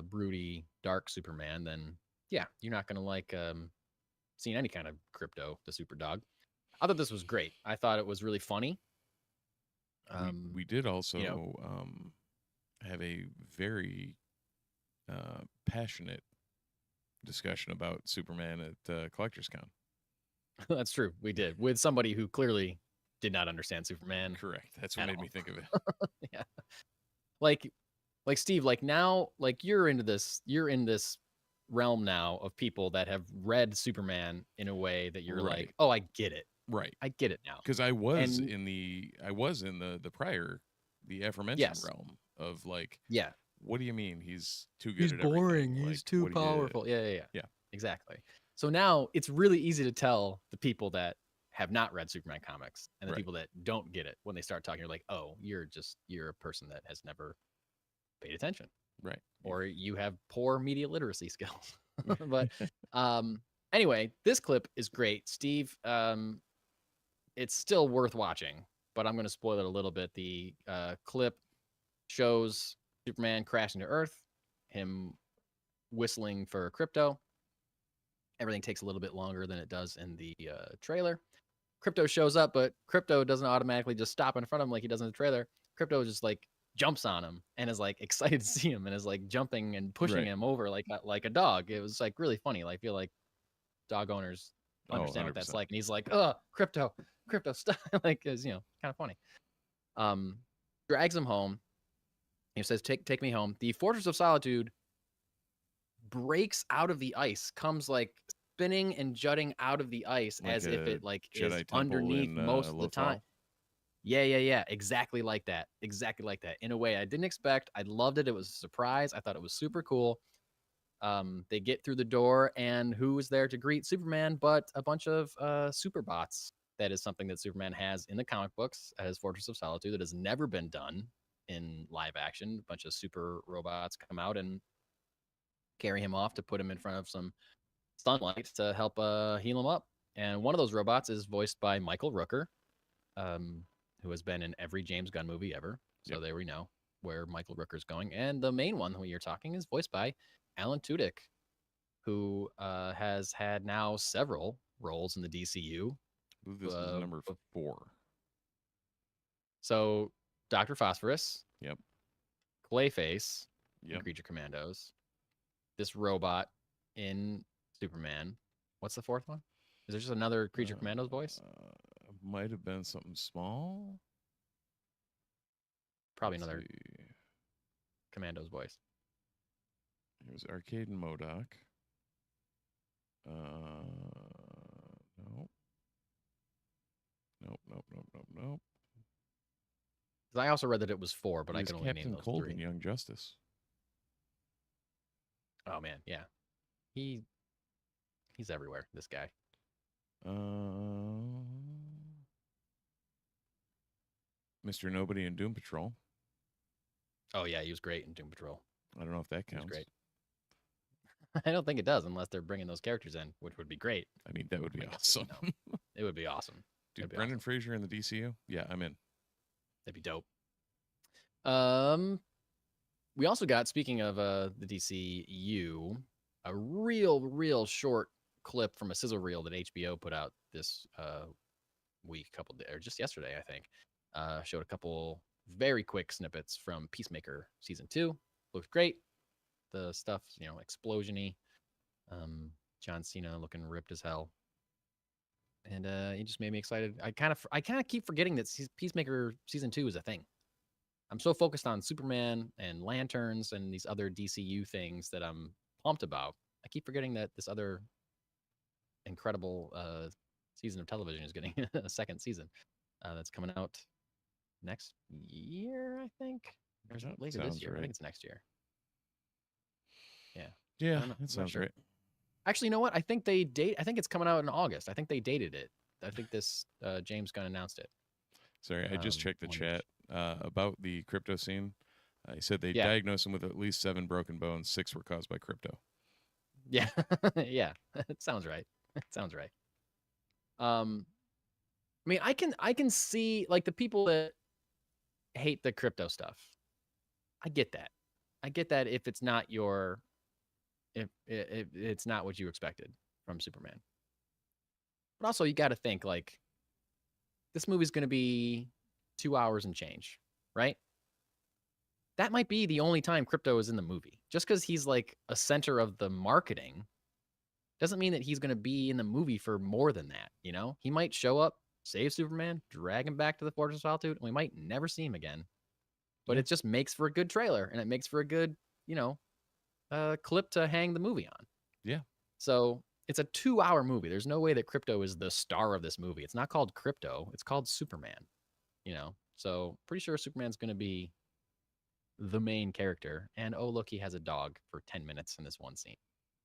broody, dark Superman, then yeah, you're not gonna like seeing any kind of Crypto, the super dog. I thought this was great. I thought it was really funny. We did also you know, have a very passionate discussion about Superman at Collector's Con. That's true. We did with somebody who clearly did not understand Superman. Correct. That's what at made all. me think of it. Yeah. Like Steve, like now, like you're in this realm now of people that have read Superman in a way that you're Right. like, oh, I get it. Right. I get it now. Because I was And- in the prior, the aforementioned Yes. realm of like, Yeah. what do you mean he's too good He's at boring. everything? He's Like, too what do you- powerful. Yeah. Yeah. Exactly. So now it's really easy to tell the people that have not read Superman comics and the Right. people that don't get it when they start talking. You're like, oh, you're a person that has never paid attention, Right. or you have poor media literacy skills. But anyway, this clip is great, Steve. It's still worth watching, but I'm going to spoil it a little bit. The clip shows Superman crashing to Earth, him whistling for Crypto. Everything takes a little bit longer than it does in the trailer. Crypto shows up, but Crypto doesn't automatically just stop in front of him like he does in the trailer. Crypto just like jumps on him and is like excited to see him and is like jumping and pushing Right. him over like a dog. It was like really funny. Like, I feel like dog owners Oh, understand what that's 100%. like. And he's like, Crypto, stop. Like, is, kind of funny. Drags him home. He says, take me home. The Fortress of Solitude breaks out of the ice, comes like spinning and jutting out of the ice Like as if a it like Jedi is temple underneath in, most of the Lothal. time. Yeah. Exactly like that. In a way I didn't expect. I loved it. It was a surprise. I thought it was super cool. They get through the door, and who is there to greet Superman but a bunch of superbots? That is something that Superman has in the comic books as Fortress of Solitude that has never been done in live action. A bunch of super robots come out and carry him off to put him in front of some sunlight to help heal him up. And one of those robots is voiced by Michael Rooker, who has been in every James Gunn movie ever. So there we know where Michael Rooker's going. And the main one who you're talking is voiced by Alan Tudyk, who has had now several roles in the DCU. I believe this is number 4. So Dr. Phosphorus. Yep. Clayface. Yep. Creature Commandos. This robot in Superman. What's the fourth one? Is there just another Creature Commandos voice? Might have been something small. Probably Let's another see. Commandos voice. Here's Arcade and MODOK. Nope. Because I also read that it was 4, but He I was can only Captain name those Cold 3. in Young Justice. Oh man, yeah. He's everywhere, this guy. Mr. Nobody in Doom Patrol. Oh yeah, he was great in Doom Patrol. I don't know if that He was counts. great. I don't think it does unless they're bringing those characters in, which would be great. I mean, that would be I guess, awesome. It would be awesome. Dude, That'd be Brendan awesome. Fraser in the DCU? Yeah, I'm in. That'd be dope. We also got, speaking of the DCU, a real short clip from a sizzle reel that HBO put out this week, or just yesterday, I think. Showed a couple very quick snippets from Peacemaker season 2. Looked great. The stuff, explosion-y. John Cena looking ripped as hell. And it just made me excited. I kind of keep forgetting that Peacemaker season 2 is a thing. I'm so focused on Superman and Lanterns and these other DCU things that I'm pumped about. I keep forgetting that this other incredible season of television is getting a second season that's coming out next year, I think. Or is it later this Sounds year? I right. think it's next year. Yeah. Yeah, I don't know. I'm that not sounds sure. right. Actually, you know what? I think they date. I think it's coming out in August. I think they dated it. I think this James Gunn announced it. Sorry, I just checked the One- chat about the crypto scene. He said they Yeah. diagnosed him with at least 7 broken bones. 6 were caused by crypto. Yeah, yeah. It sounds right. It sounds right. I mean, I can see like the people that hate the crypto stuff. I get that. I get that if it's not your if it's not what you expected from Superman. But also you got to think like this movie's going to be 2 hours and change, right? That might be the only time crypto is in the movie. Just cuz he's like a center of the marketing doesn't mean that he's going to be in the movie for more than that, you know? He might show up, save Superman, drag him back to the Fortress of Solitude, and we might never see him again. But Yeah. it just makes for a good trailer and it makes for a good, you know, clip to hang the movie on. Yeah. So it's a 2-hour movie. There's no way that Crypto is the star of this movie. It's not called Crypto. It's called Superman, you know? So pretty sure Superman's going to be the main character. And oh, look, he has a dog for 10 minutes in this one scene.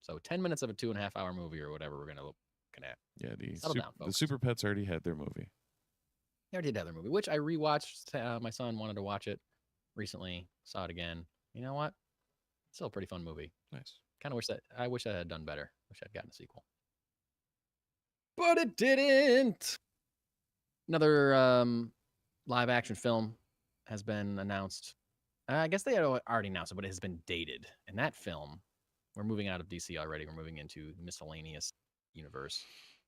So 10 minutes of a 2.5-hour movie or whatever we're going to look at. Yeah, Settle down, the folks. Super Pets already had their movie. They already did have their movie, which I rewatched. My son wanted to watch it recently. Saw it again. You know what? Still a pretty fun movie. Nice. Kind of wish I had done better. Wish I'd gotten a sequel. But it didn't. Another live action film has been announced. I guess they had already announced it, but it has been dated. And that film, we're moving out of DC already. We're moving into the miscellaneous universe.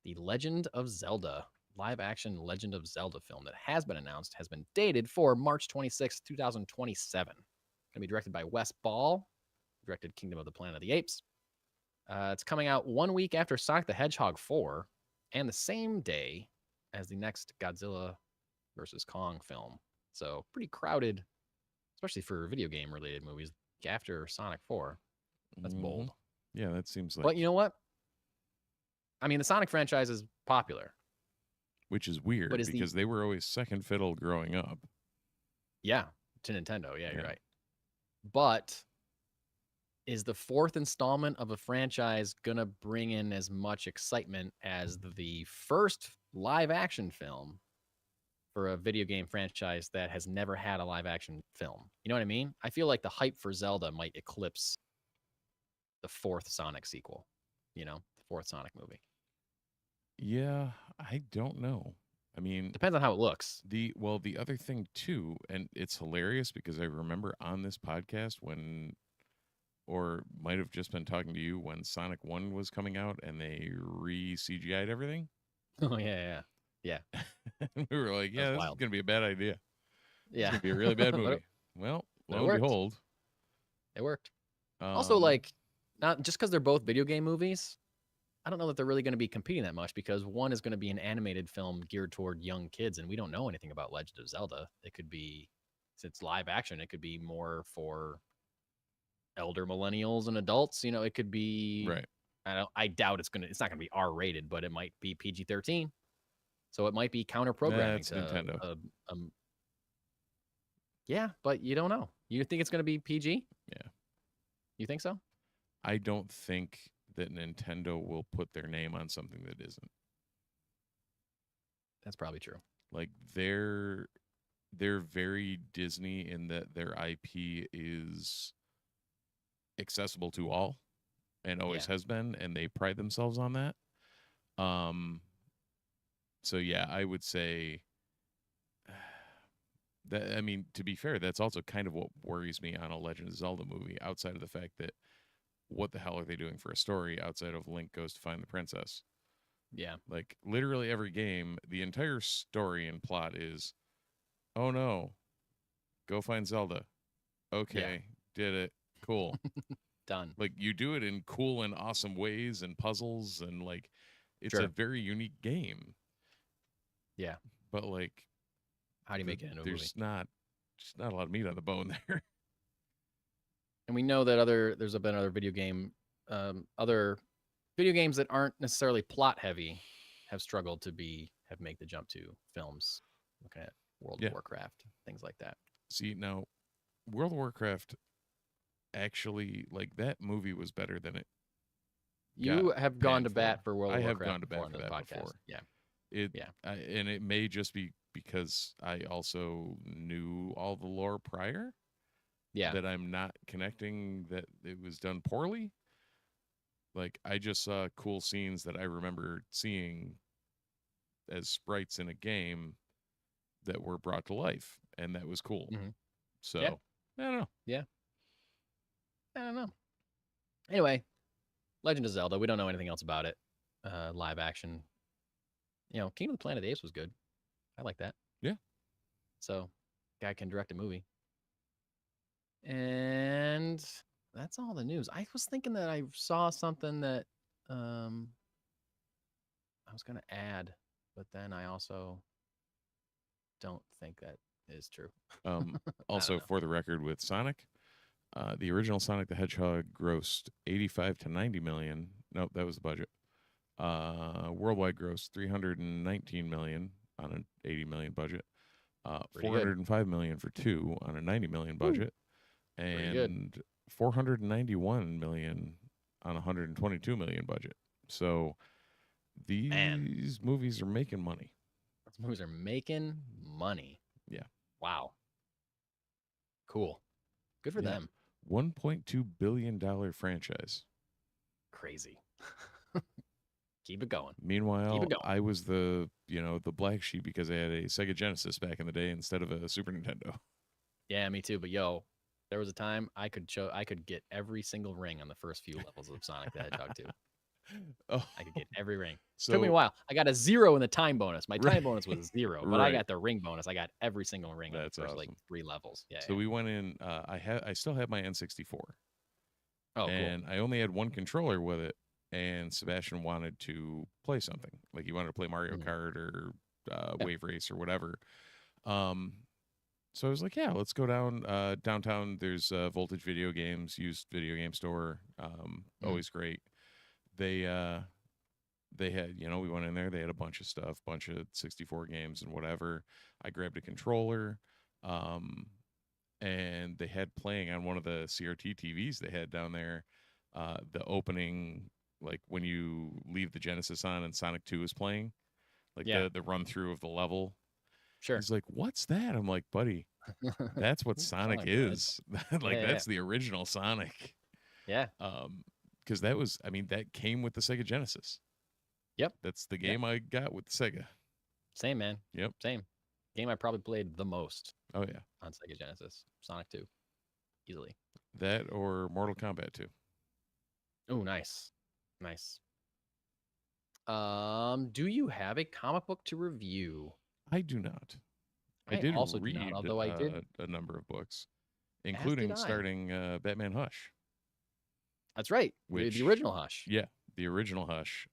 The Legend of Zelda, live action Legend of Zelda film that has been announced, has been dated for March 26th, 2027. Going to be directed by Wes Ball, directed Kingdom of the Planet of the Apes. It's coming out 1 week after Sonic the Hedgehog 4 and the same day as the next Godzilla versus Kong film. So pretty crowded, especially for video game related movies after Sonic 4. That's bold. Yeah, that seems like. But you know what? I mean, the Sonic franchise is popular. Which is weird because they were always second fiddle growing up. Yeah, to Nintendo. Yeah, you're right. But is the 4th installment of a franchise going to bring in as much excitement as the first live action film for a video game franchise that has never had a live action film? You know what I mean? I feel like the hype for Zelda might eclipse the 4th Sonic sequel, you know, the 4th Sonic movie. Yeah, I don't know. I mean, depends on how it looks. The other thing too, and it's hilarious because I remember on this podcast when, or might have just been talking to you when Sonic 1 was coming out and they re-CGI'd everything. Oh, yeah. We were like, yeah, this is going to be a bad idea. Yeah. It's going to be a really bad movie. Well, lo and behold. It worked. Also, like, not just because they're both video game movies, I don't know that they're really going to be competing that much because one is going to be an animated film geared toward young kids, and we don't know anything about Legend of Zelda. It could be, since it's live action, it could be more for elder millennials and adults. You know, it could be. Right. I doubt it's not gonna be R-rated, but it might be PG-13. So it might be counter-programming. That's Nintendo. Yeah, but you don't know. You think it's gonna be PG? Yeah. You think so? I don't think that Nintendo will put their name on something that isn't. That's probably true. Like they're very Disney in that their IP is accessible to all and always has been, and they pride themselves on that. So yeah, I would say that, I mean, to be fair, that's also kind of what worries me on a Legend of Zelda movie, outside of the fact that what the hell are they doing for a story outside of Link goes to find the princess? Yeah. Like literally every game, the entire story and plot is, oh no, go find Zelda. Okay, did it. Cool. Done. Like you do it in cool and awesome ways and puzzles, and like it's a very unique game. Yeah. But like, how do you make it into a movie? There's not a lot of meat on the bone there. And we know that there's been other video games that aren't necessarily plot heavy have struggled to make the jump to films. Looking at World of Warcraft, things like that. See, now World of Warcraft actually, like, that movie was better than it You have gone panned to bat for World I of have Warcraft gone to bat before on for this that podcast. before. Yeah. And it may just be because I also knew all the lore prior Yeah. that I'm not connecting that it was done poorly. Like, I just saw cool scenes that I remember seeing as sprites in a game that were brought to life, and that was cool. Mhm. So, Yeah. I don't know. I don't know. Anyway, Legend of Zelda. We don't know anything else about it. Live action. Kingdom of the Planet of the Apes was good. I like that. Yeah. So, guy can direct a movie. And that's all the news. I was thinking that I saw something that I was going to add, but then I also don't think that is true. Also, for the record, with Sonic, the original Sonic the Hedgehog grossed 85 to 90 million. Nope, that was the budget. Worldwide gross 319 million on an 80 million budget. 405 million for 2 on a 90 million budget. And 491 million on a 122 million budget. So these movies are making money. These movies are making money. Yeah. Wow. Cool. Good for them. $1.2 billion franchise. Crazy. Keep it going. Meanwhile, I was the black sheep because I had a Sega Genesis back in the day instead of a Super Nintendo. Yeah, me too. But there was a time I could get every single ring on the first few levels of Sonic the Hedgehog 2. Oh, I could get every ring. so, took me a while. I got a 0 in the time bonus. My time bonus was 0, but I got the ring bonus. I got every single ring on the first awesome. 3 levels. Yeah. So we went in. I still have my N64. Oh, and cool. I only had one controller with it. And Sebastian wanted to play something, like he wanted to play Mario Kart or Wave Race or whatever. So I was like, yeah, let's go downtown. There's Voltage Video Games, used video game store. Always great. They had, we went in there. They had a bunch of stuff, bunch of 64 games and whatever. I grabbed a controller, and they had playing on one of the CRT TVs they had down there, the opening. Like when you leave the Genesis on and Sonic 2 is playing, like the run through of the level. Sure. He's like, "What's that?" I'm like, "Buddy, that's what Sonic is. That's the original Sonic." Yeah. Because that came with the Sega Genesis. Yep. That's the game I got with the Sega. Same, man. Yep. Same. Game I probably played the most. Oh yeah. On Sega Genesis, Sonic 2, easily. That or Mortal Kombat 2. Oh, nice. Nice. Do you have a comic book to review? I do not. I did also read although I did a number of books, including starting Batman Hush. That's right. The original Hush. Yeah, the original Hush.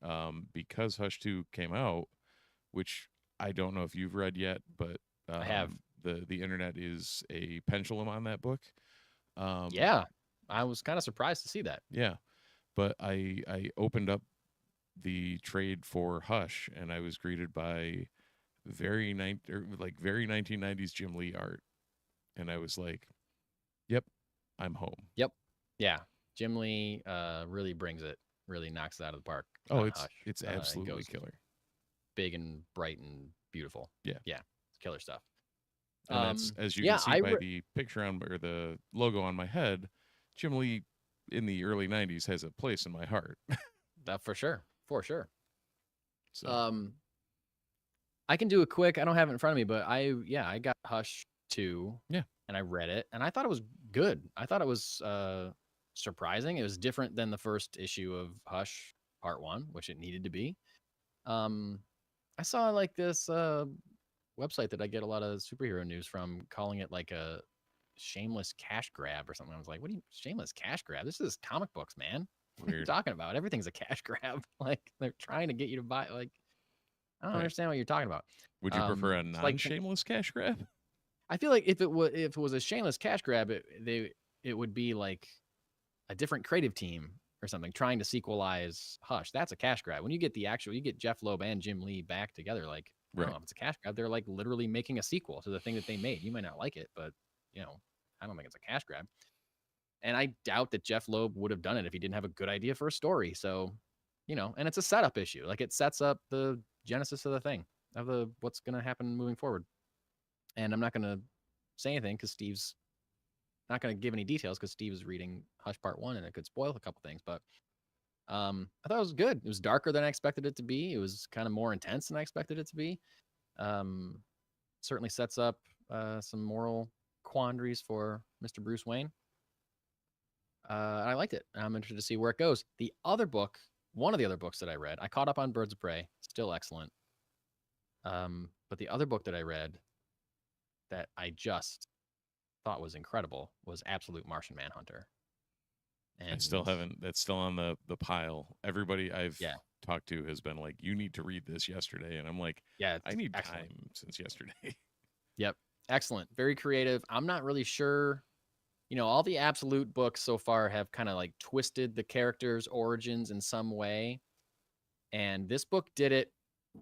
Because Hush 2 came out, which I don't know if you've read yet, but I have. The internet is a pendulum on that book. Yeah, I was kind of surprised to see that. Yeah. But I opened up the trade for Hush, and I was greeted by very 1990s Jim Lee art, and I was like, "Yep, I'm home." Yep, yeah. Jim Lee really brings it, really knocks it out of the park. Oh, it's absolutely killer. Big and bright and beautiful. Yeah, it's killer stuff. And that's, as you can see by the picture or the logo on my head, Jim Lee in the early 90s has a place in my heart. That for sure. So. I can do it quick. I don't have it in front of me, but I got Hush 2. Yeah. And I read it, and I thought it was good. I thought it was surprising. It was different than the first issue of Hush Part 1, which it needed to be. I saw like this website that I get a lot of superhero news from, calling it like a shameless cash grab or something. I was like, what do you shameless cash grab? This is comic books, man. What are you talking about? Everything's a cash grab. Like, they're trying to get you to buy. Like, I don't understand what you're talking about. Would you prefer a non-shameless cash grab? I feel like if it was a shameless cash grab, it would be like a different creative team or something trying to sequelize Hush. That's a cash grab. When you get you get Jeff Loeb and Jim Lee back together, like, I don't know if it's a cash grab. They're like literally making a sequel to the thing that they made. You might not like it, but I don't think it's a cash grab. And I doubt that Jeff Loeb would have done it if he didn't have a good idea for a story. So and it's a setup issue. Like it sets up the genesis of the thing, of the what's going to happen moving forward. And I'm not going to say anything because Steve's not going to give any details because Steve is reading Hush Part 1 and it could spoil a couple things. But I thought it was good. It was darker than I expected it to be. It was kind of more intense than I expected it to be. Certainly sets up some moral quandaries for Mr. Bruce Wayne. I liked it. I'm interested to see where it goes. The other book, one of the other books that I read, I caught up on Birds of Prey, still excellent. But the other book that I read that I just thought was incredible was Absolute Martian Manhunter. And I still haven't. That's still on the pile. Everybody I've Yeah. talked to has been like, "You need to read this yesterday," and I'm like, Yeah, "I need excellent. time since yesterday." Yep. Excellent. Very creative. I'm not really sure. All the Absolute books so far have kind of like twisted the characters' origins in some way. And this book did it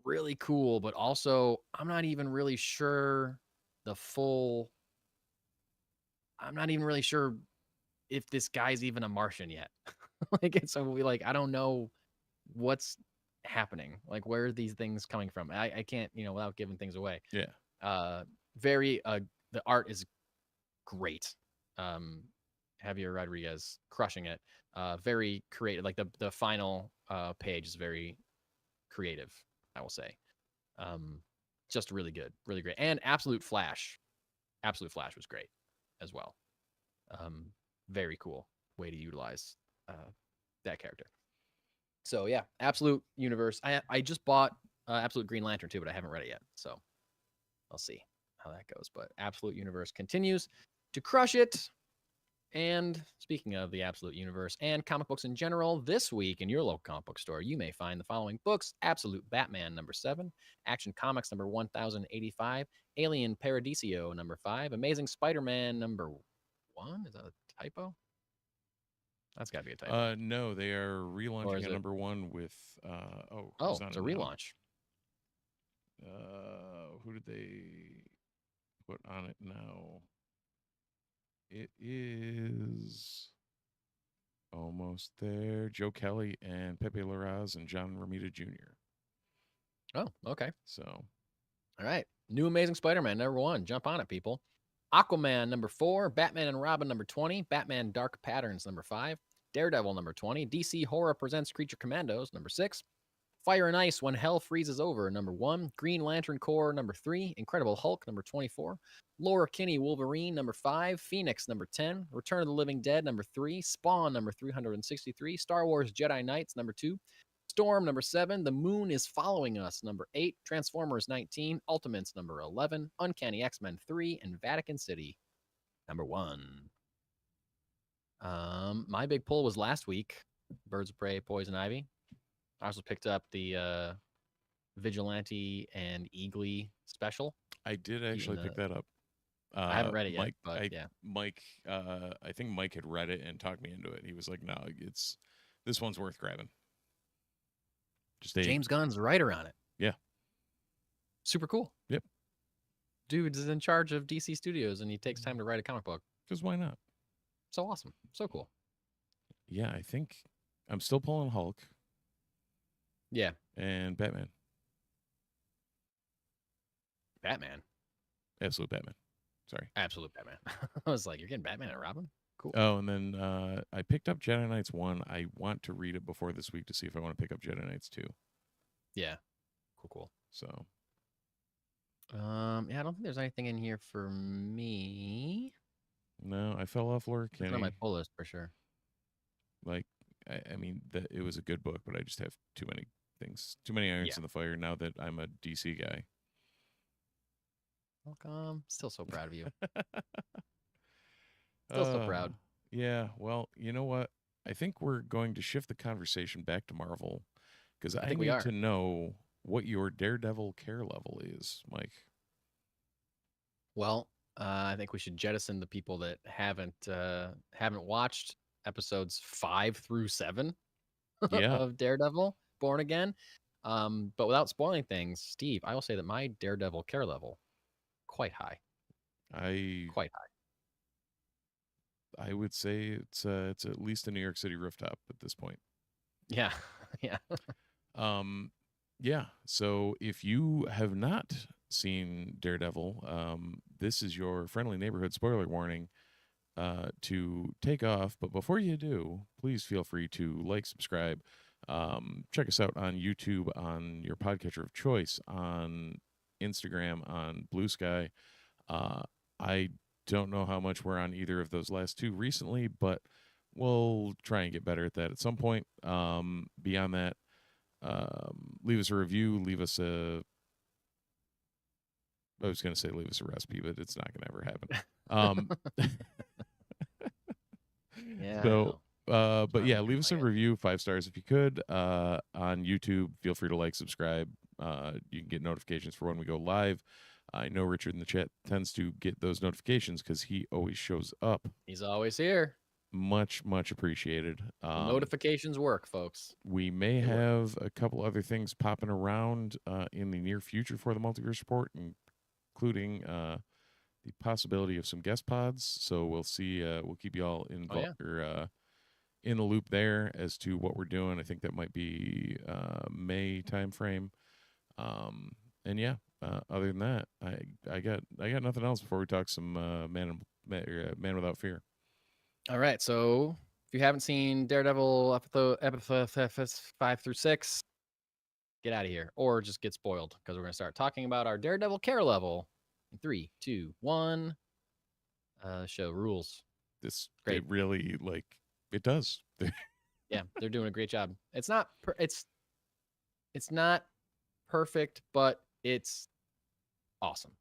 really cool, but also I'm not even really sure I'm not even really sure if this guy's even a Martian yet. I don't know what's happening. Like, where are these things coming from? I can't, without giving things away. Yeah. The art is great. Javier Rodriguez crushing it. Very creative. Like the final page is very creative, I will say. Just really good, really great. And Absolute Flash was great as well. Very cool way to utilize that character. So yeah, Absolute Universe. I just bought Absolute Green Lantern too, but I haven't read it yet. So I'll see how that goes. But Absolute Universe continues to crush it. And speaking of the Absolute Universe and comic books in general, this week in your local comic book store, you may find the following books: Absolute Batman number 7, Action Comics number 1085, Alien Paradiso number 5, Amazing Spider-Man number 1. Is that a typo? That's got to be a typo. No, they are Or relaunching is a it- number 1 with Oh, who's it's on a it now? relaunch. Who did they put on it now? It is almost there. Joe Kelly and Pepe Larraz and John Romita Jr. Oh, okay. So, All right. New Amazing Spider-Man number 1. Jump on it, people. Aquaman number 4, Batman and Robin number 20, Batman Dark Patterns number 5, Daredevil number 20, DC Horror Presents Creature Commandos number 6, Fire and Ice When Hell Freezes Over number 1, Green Lantern Corps number 3, Incredible Hulk number 24, Laura Kinney Wolverine number 5, Phoenix number 10, Return of the Living Dead number 3, Spawn number 363, Star Wars Jedi Knights number 2, Storm number 7, The Moon is Following Us number 8, Transformers 19, Ultimates number 11, Uncanny X-Men 3, and Vatican City number 1. My big pull was last week, Birds of Prey, Poison Ivy. I also picked up the Vigilante and Eagly special. I did actually pick that up. I haven't read it yet, Mike, but yeah. Mike, I think Mike had read it and talked me into it. He was like, "No, this one's worth grabbing." James Gunn's writer on it. Yeah. Super cool. Yep. Dude is in charge of DC Studios and he takes time to write a comic book. Because why not? So awesome. So cool. Yeah, I think I'm still pulling Hulk. Yeah. And Batman. Absolute Batman. Sorry. Absolute Batman. I was like, you're getting Batman and Robin? Cool. Oh, and then I picked up Jedi Knights 1. I want to read it before this week to see if I want to pick up Jedi Knights 2. Yeah. Cool. So. Yeah, I don't think there's anything in here for me. No, I fell off Laura Kinney. It's on my pull list for sure. Like, I mean, it was a good book, but I just have too many things, too many irons in the fire now that I'm a DC guy. Welcome. Still so proud of you. Still so proud. Yeah, well, you know what? I think we're going to shift the conversation back to Marvel because I need to know what your Daredevil care level is, Mike. Well, I think we should jettison the people that haven't watched episodes 5 through 7 of Daredevil Born Again. But without spoiling things, Steve, I will say that my Daredevil care level quite high. Quite high. I would say it's at least a New York City rooftop at this point. Yeah, Yeah. Yeah. So if you have not seen Daredevil, this is your friendly neighborhood spoiler warning to take off. But before you do, please feel free to like, subscribe, check us out on YouTube, on your podcatcher of choice, on Instagram, on Blue Sky. I don't know how much we're on either of those last two recently, but we'll try and get better at that at some point. Beyond that, leave us a review, leave us a I was going to say leave us a recipe, but it's not going to ever happen. Yeah. So, but not yeah, looking leave us a like it. review, 5 stars if you could. On YouTube, feel free to like, subscribe. You can get notifications for when we go live. I know Richard in the chat tends to get those notifications because he always shows up. He's always here. Much appreciated. The notifications work, folks. We may have a couple other things popping around in the near future for the Multiverse Report, including the possibility of some guest pods. So we'll see. We'll keep you all involved or in the loop there as to what we're doing. I think that might be May timeframe. And yeah, other than that, I got nothing else before we talk some Man Without Fear. All right. So if you haven't seen Daredevil episode 5 through 6, get out of here or just get spoiled because we're going to start talking about our Daredevil care level in 3, 2, 1. Show rules. This Great. It really it does. Yeah, they're doing a great job. It's not it's not perfect, but it's awesome.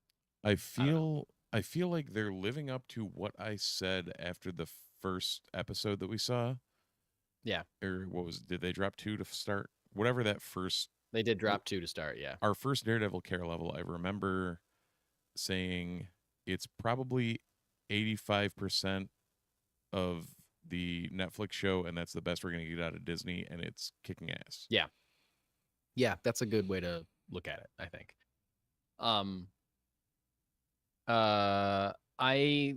I feel like they're living up to what I said after the first episode that we saw. Yeah. Or what was? Did they drop 2 to start? Whatever that first. They did drop 2 to start. Yeah. Our first Daredevil care level, I remember saying it's probably 85% of the Netflix show, and that's the best we're going to get out of Disney, and it's kicking ass. Yeah. Yeah, that's a good way to look at it, I think. I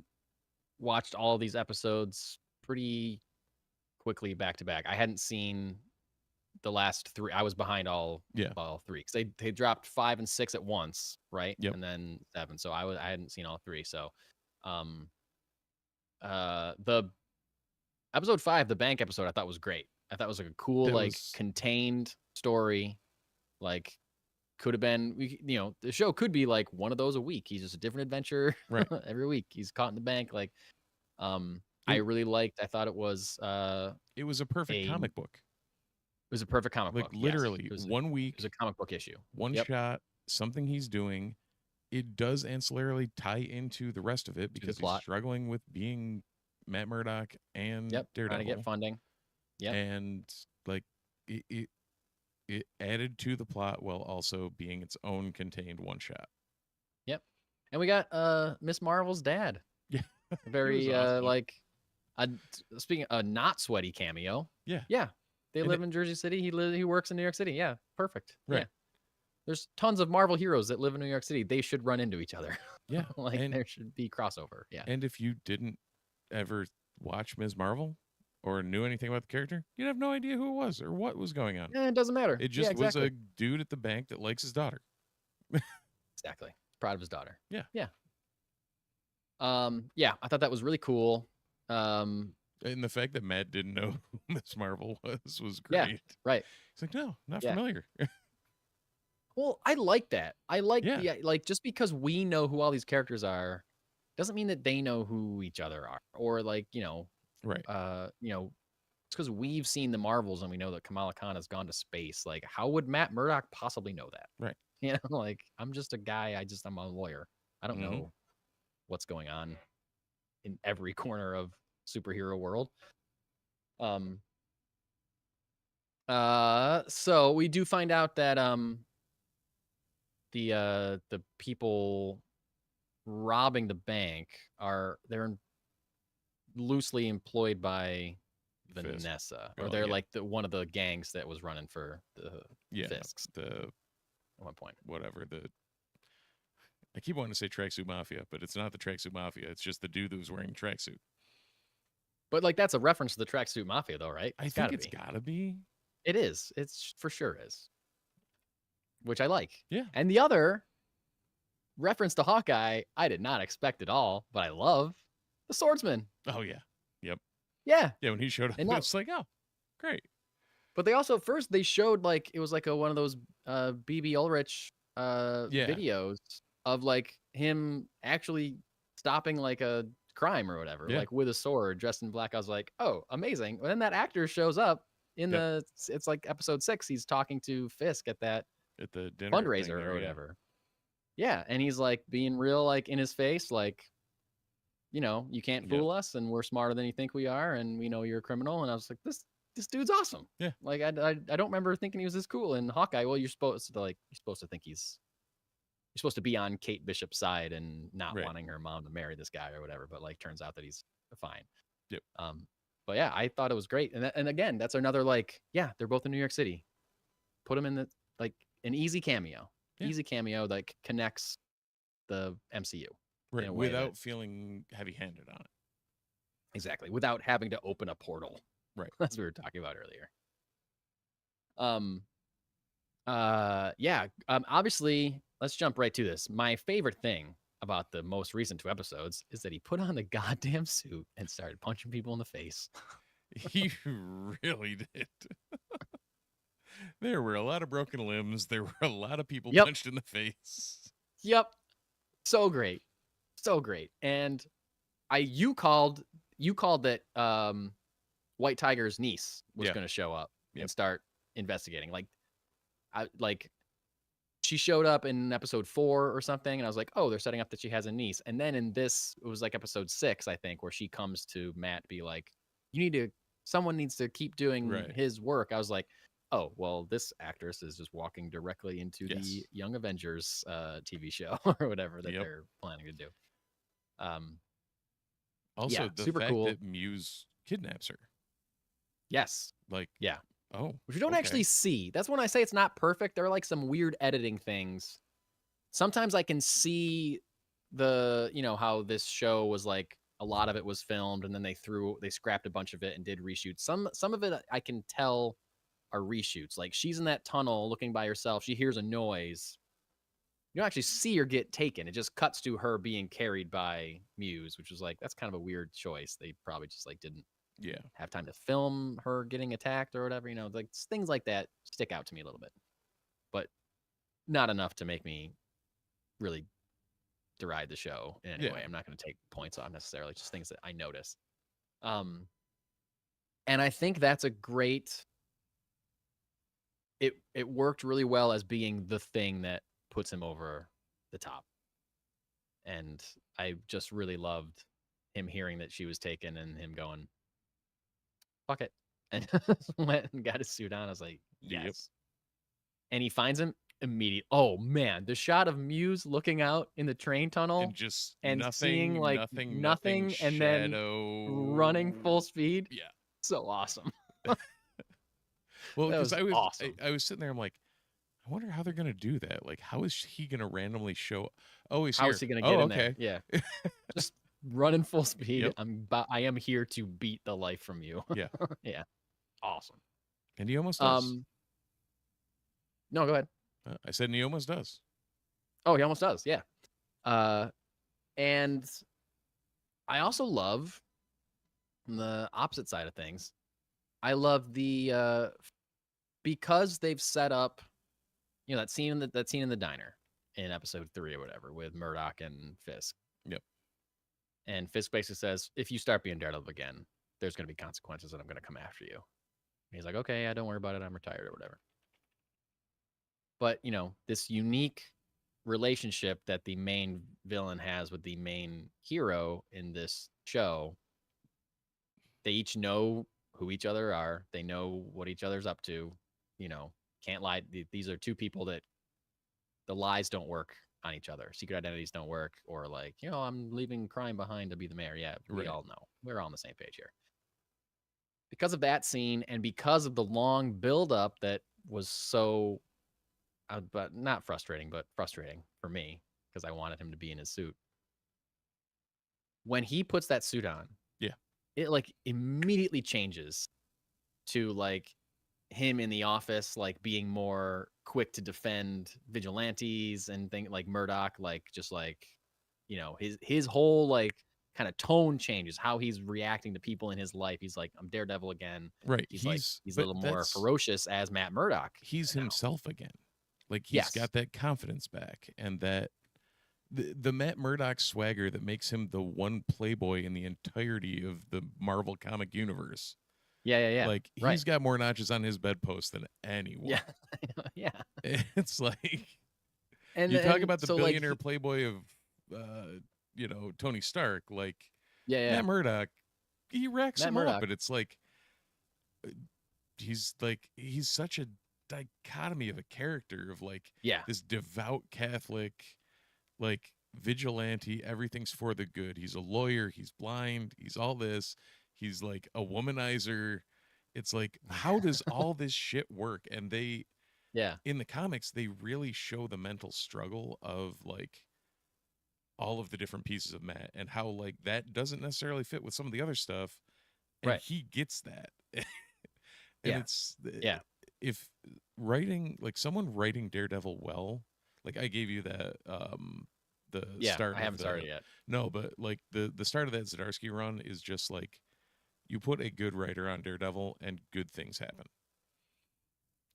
watched all of these episodes pretty quickly back to back. I hadn't seen the last 3. I was behind all 3 because they dropped 5 and 6 at once, right? Yep. And then 7. So I hadn't seen all 3. So, the episode 5, the bank episode, I thought was great. I thought it was like a cool, contained story. Could have been, the show could be like one of those a week. He's just a different adventure every week. He's caught in the bank. I really liked. I thought it was a perfect comic book. It was a perfect comic book. Literally, yes. 1 week. It was a comic book issue. One shot, something he's doing. It does ancillarily tie into the rest of it because he's struggling with being Matt Murdock and Daredevil. Trying to get funding. Yeah. And it added to the plot while also being its own contained one shot. Yep. And we got Miss Marvel's dad. Yeah. Very speaking a not sweaty cameo. Yeah. Yeah. They live in Jersey City. He works in New York City. Yeah. Perfect. Right. Yeah. There's tons of Marvel heroes that live in New York City. They should run into each other. Yeah. There should be crossover. Yeah. And if you didn't ever watch Ms. Marvel or knew anything about the character, you'd have no idea who it was or what was going on. Yeah, it doesn't matter. It just was a dude at the bank that likes his daughter. Exactly. Proud of his daughter. Yeah. Yeah. Yeah, I thought that was really cool. And the fact that Matt didn't know who Miss Marvel was great. Yeah, right. He's like, no, not familiar. Well, I like that. I like just because we know who all these characters are, doesn't mean that they know who each other are. Or right. It's because we've seen the Marvels and we know that Kamala Khan has gone to space. How would Matt Murdock possibly know that? Right. I'm just a guy. I'm a lawyer. I don't know what's going on in every corner of superhero world. So we do find out that the people robbing the bank they're loosely employed by Vanessa, or they're one of the gangs that was running for the Fisks. At one point, whatever I keep wanting to say tracksuit mafia, but it's not the tracksuit mafia. It's just the dude that was wearing tracksuit. But that's a reference to the tracksuit mafia, though, right? I think it's gotta be. It is. It's for sure is. Which I like. Yeah. And the other reference to Hawkeye, I did not expect at all, but I love the swordsman. Oh yeah. Yep. Yeah. Yeah. When he showed up, And it not, was like, oh, great. but they also first they showed like it was like one of those BB Ulrich videos of like him actually stopping like a crime or whatever, like with a sword, dressed in black. I was like, oh, amazing. And then that actor shows up in it's like episode 6. He's talking to Fisk at the dinner fundraiser there, or whatever. Yeah, and he's like being real, like in his face, like, you know, you can't fool us, and we're smarter than you think we are, and we know you're a criminal. And I was like, this dude's awesome. Yeah, like I don't remember thinking he was this cool. And Hawkeye, well, you're supposed to think you're supposed to be on Kate Bishop's side and not wanting her mom to marry this guy or whatever. But like, turns out that he's fine. Yep. But yeah, I thought it was great. And again, that's another like, yeah, they're both in New York City. Put them in the like an easy cameo. Easy cameo that connects the MCU. Right, without feeling heavy-handed on it. Exactly, without having to open a portal. Right. As we were talking about earlier. Obviously, let's jump right to this. My favorite thing about the most recent 2 episodes is that he put on the goddamn suit and started punching people in the face. He really did. There were a lot of broken limbs. There were a lot of people punched in the face. Yep. So great. So great. And you called that White Tiger's niece was going to show up and start investigating. Like she showed up in episode 4 or something, and I was like, oh, they're setting up that she has a niece. And then in this, it was like episode 6, I think, where she comes to Matt, be like, someone needs to keep doing his work. I was like, oh, well, this actress is just walking directly into the Young Avengers TV show or whatever that they're planning to do. Also, the super fact cool that Muse kidnaps her. Yes. Like, oh. Which we don't actually see. That's when I say it's not perfect. There are like some weird editing things. Sometimes I can see how this show was like, a lot of it was filmed and then they scrapped a bunch of it and did reshoots. Some of it I can tell are reshoots. Like she's in that tunnel looking by herself. She hears a noise. You don't actually see her get taken. It just cuts to her being carried by Muse, which was like, that's kind of a weird choice. They probably just like didn't have time to film her getting attacked or whatever. Like things like that stick out to me a little bit, but not enough to make me really deride the show in any way. I'm not going to take points on necessarily, just things that I notice. And I think that's a great. It worked really well as being the thing that puts him over the top. And I just really loved him hearing that she was taken and him going, fuck it. And went and got his suit on. I was like, yes. Yep. And he finds him immediately. Oh man, the shot of Muse looking out in the train tunnel and nothing, seeing like nothing and shadow, then running full speed. Yeah. So awesome. Well, because I was sitting there, I'm like, I wonder how they're gonna do that. Like, how is he gonna randomly show? Oh, he's here. How is he gonna get in there? Yeah, just running full speed. Yep. I am here to beat the life from you. Yeah, yeah, awesome. And he almost does. No, go ahead. I said, and he almost does. Oh, he almost does. Yeah. And I also love the opposite side of things. I love the because they've set up, that scene in the diner in episode 3 or whatever with Murdoch and Fisk. Yep. And Fisk basically says, if you start being Daredevil again, there's going to be consequences and I'm going to come after you. And he's like, okay, yeah, don't worry about it. I'm retired or whatever. But, this unique relationship that the main villain has with the main hero in this show, they each know who each other are. They know what each other's up to. Can't lie. These are 2 people that the lies don't work on each other. Secret identities don't work. Or like, I'm leaving crime behind to be the mayor. Yeah, we all know. We're all on the same page here. Because of that scene and because of the long buildup that was so, but not frustrating, but frustrating for me because I wanted him to be in his suit. When he puts that suit on, it like immediately changes to like him in the office, like being more quick to defend vigilantes and things like Murdoch, like just like, his whole like kind of tone changes, how he's reacting to people in his life. He's like, I'm Daredevil again. Right. He's a But little more that's ferocious as Matt Murdock he's now. himself again. Like he's Yes. got that confidence back, and that the Matt Murdock swagger that makes him the one playboy in the entirety of the Marvel comic universe. Yeah. Like Right. he's got more notches on his bedpost than anyone. Yeah. Yeah. It's like, And you talk and about the so, like, billionaire playboy of Tony Stark, like yeah. Matt Murdock, he racks Matt him Murdock. up, but it's like he's such a dichotomy of a character of like Yeah. this devout Catholic, like vigilante, everything's for the good. He's a lawyer, he's blind, he's all this, he's like a womanizer. It's like, how does all this shit work? And they, Yeah. in the comics, they really show the mental struggle of like all of the different pieces of Matt, and how like that doesn't necessarily fit with some of the other stuff, and Right. he gets that. And Yeah. it's Yeah. if writing, like someone writing Daredevil well, like I gave you that the Yeah. start I of haven't the, started yet. no, but like the start of that Zdarsky run is just like, you put a good writer on Daredevil and good things happen.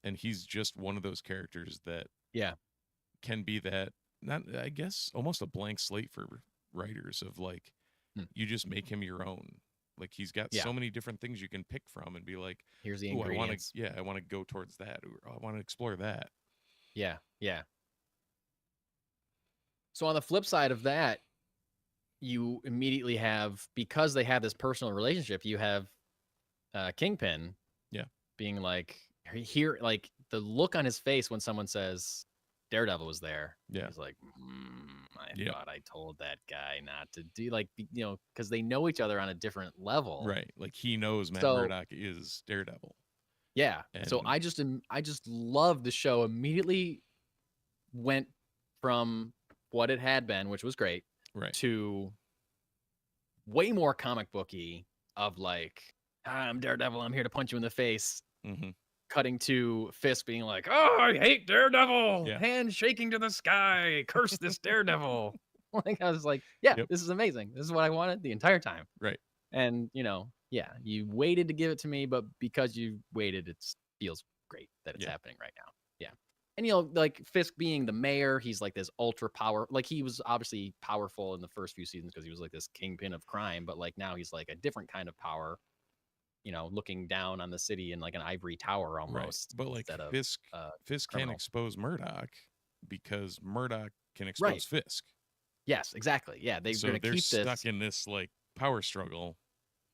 And he's just one of those characters that Yeah. can be that, not, I guess, almost a blank slate for writers of like, you just make him your own. Like he's got Yeah. so many different things you can pick from and be like, Here's the "Ooh, I want ingredients. to, I want to go towards that, or I want to explore that." Yeah. So on the flip side of that, you immediately have, because they have this personal relationship, you have Kingpin Yeah. being like, here, like the look on his face when someone says Daredevil was there. Yeah. He's like, I Yeah. thought I told that guy not to do, like, because they know each other on a different level. Right. Like he knows Matt So- Murdock is Daredevil. Yeah. So And- I just love the show. Immediately went from what it had been, which was great, Right. to way more comic booky of like, I'm Daredevil, I'm here to punch you in the face. Mm-hmm. Cutting to Fisk being like, oh, I hate Daredevil. Yeah. Hand shaking to the sky. Curse this Daredevil. Like, I was like, yeah, Yep. this is amazing. This is what I wanted the entire time. Right. And, yeah, you waited to give it to me, but because you waited, it feels great that it's Yeah. happening right now. Yeah. And, like Fisk being the mayor, he's like this ultra power. Like he was obviously powerful in the first few seasons because he was like this kingpin of crime. But like now he's like a different kind of power, looking down on the city in like an ivory tower almost. Right. But like instead of, Fisk can't criminal. expose Murdoch because Murdoch can expose Right. Fisk. Yes, exactly. Yeah, they're So going to they're keep stuck this. in this like power struggle.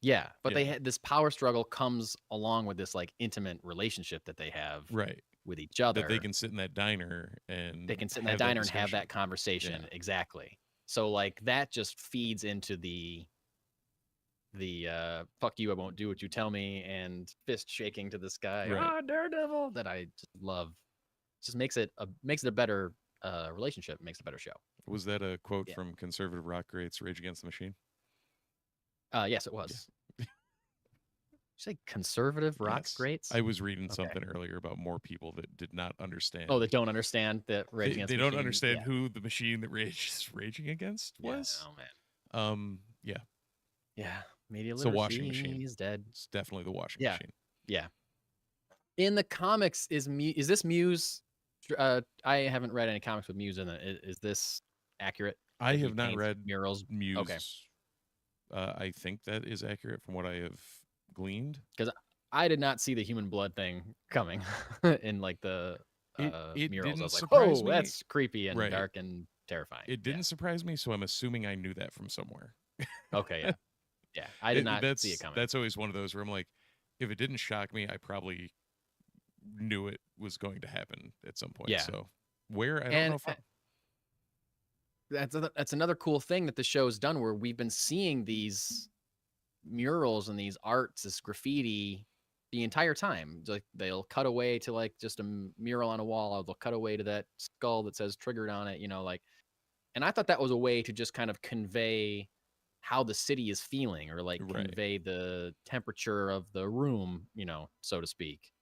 Yeah, but Yeah. they had this power struggle comes along with this like intimate relationship that they have Right. with each other. That they can sit in that diner and They can sit in that have diner and have discussion. that conversation. Yeah. Exactly. So like that just feeds into the fuck you, I won't do what you tell me, and fist shaking to the sky. Right. Ah, Daredevil, that I just love. Just makes it a better relationship, makes a better show. Was that a quote Yeah. from conservative rock greats Rage Against the Machine? Yes, it was. Did you say conservative rock Yes. greats? I was reading Okay. something earlier about more people that did not understand. Oh, that don't understand that Rage they, Against they the don't Machine? understand Yeah. who the machine that Rage is raging against was. Yeah, oh man. Yeah, Yeah. Media It's a washing machine. is dead. it's definitely the washing Yeah. machine. Yeah. In the comics, is this Muse? I haven't read any comics with Muse in it. Is this accurate? I that he have not paints read murals. Muse. Okay. I think that is accurate from what I have gleaned. I did not see the human blood thing coming in like the It murals. I didn't was like, surprise oh, me. that's creepy and Right. dark and terrifying. It didn't surprise me, so I'm assuming I knew that from somewhere. Yeah. Okay. Yeah. Yeah. I did not see it coming. That's always one of those where I'm like, if it didn't shock me, I probably knew it was going to happen at some point. Yeah. So where, I don't And know if that's another cool thing that the show's done, where we've been seeing these murals and these arts, this graffiti, the entire time. Like they'll cut away to like just a mural on a wall, or they'll cut away to that skull that says triggered on it, like. And I thought that was a way to just kind of convey how the city is feeling, or like Right. convey the temperature of the room, so to speak.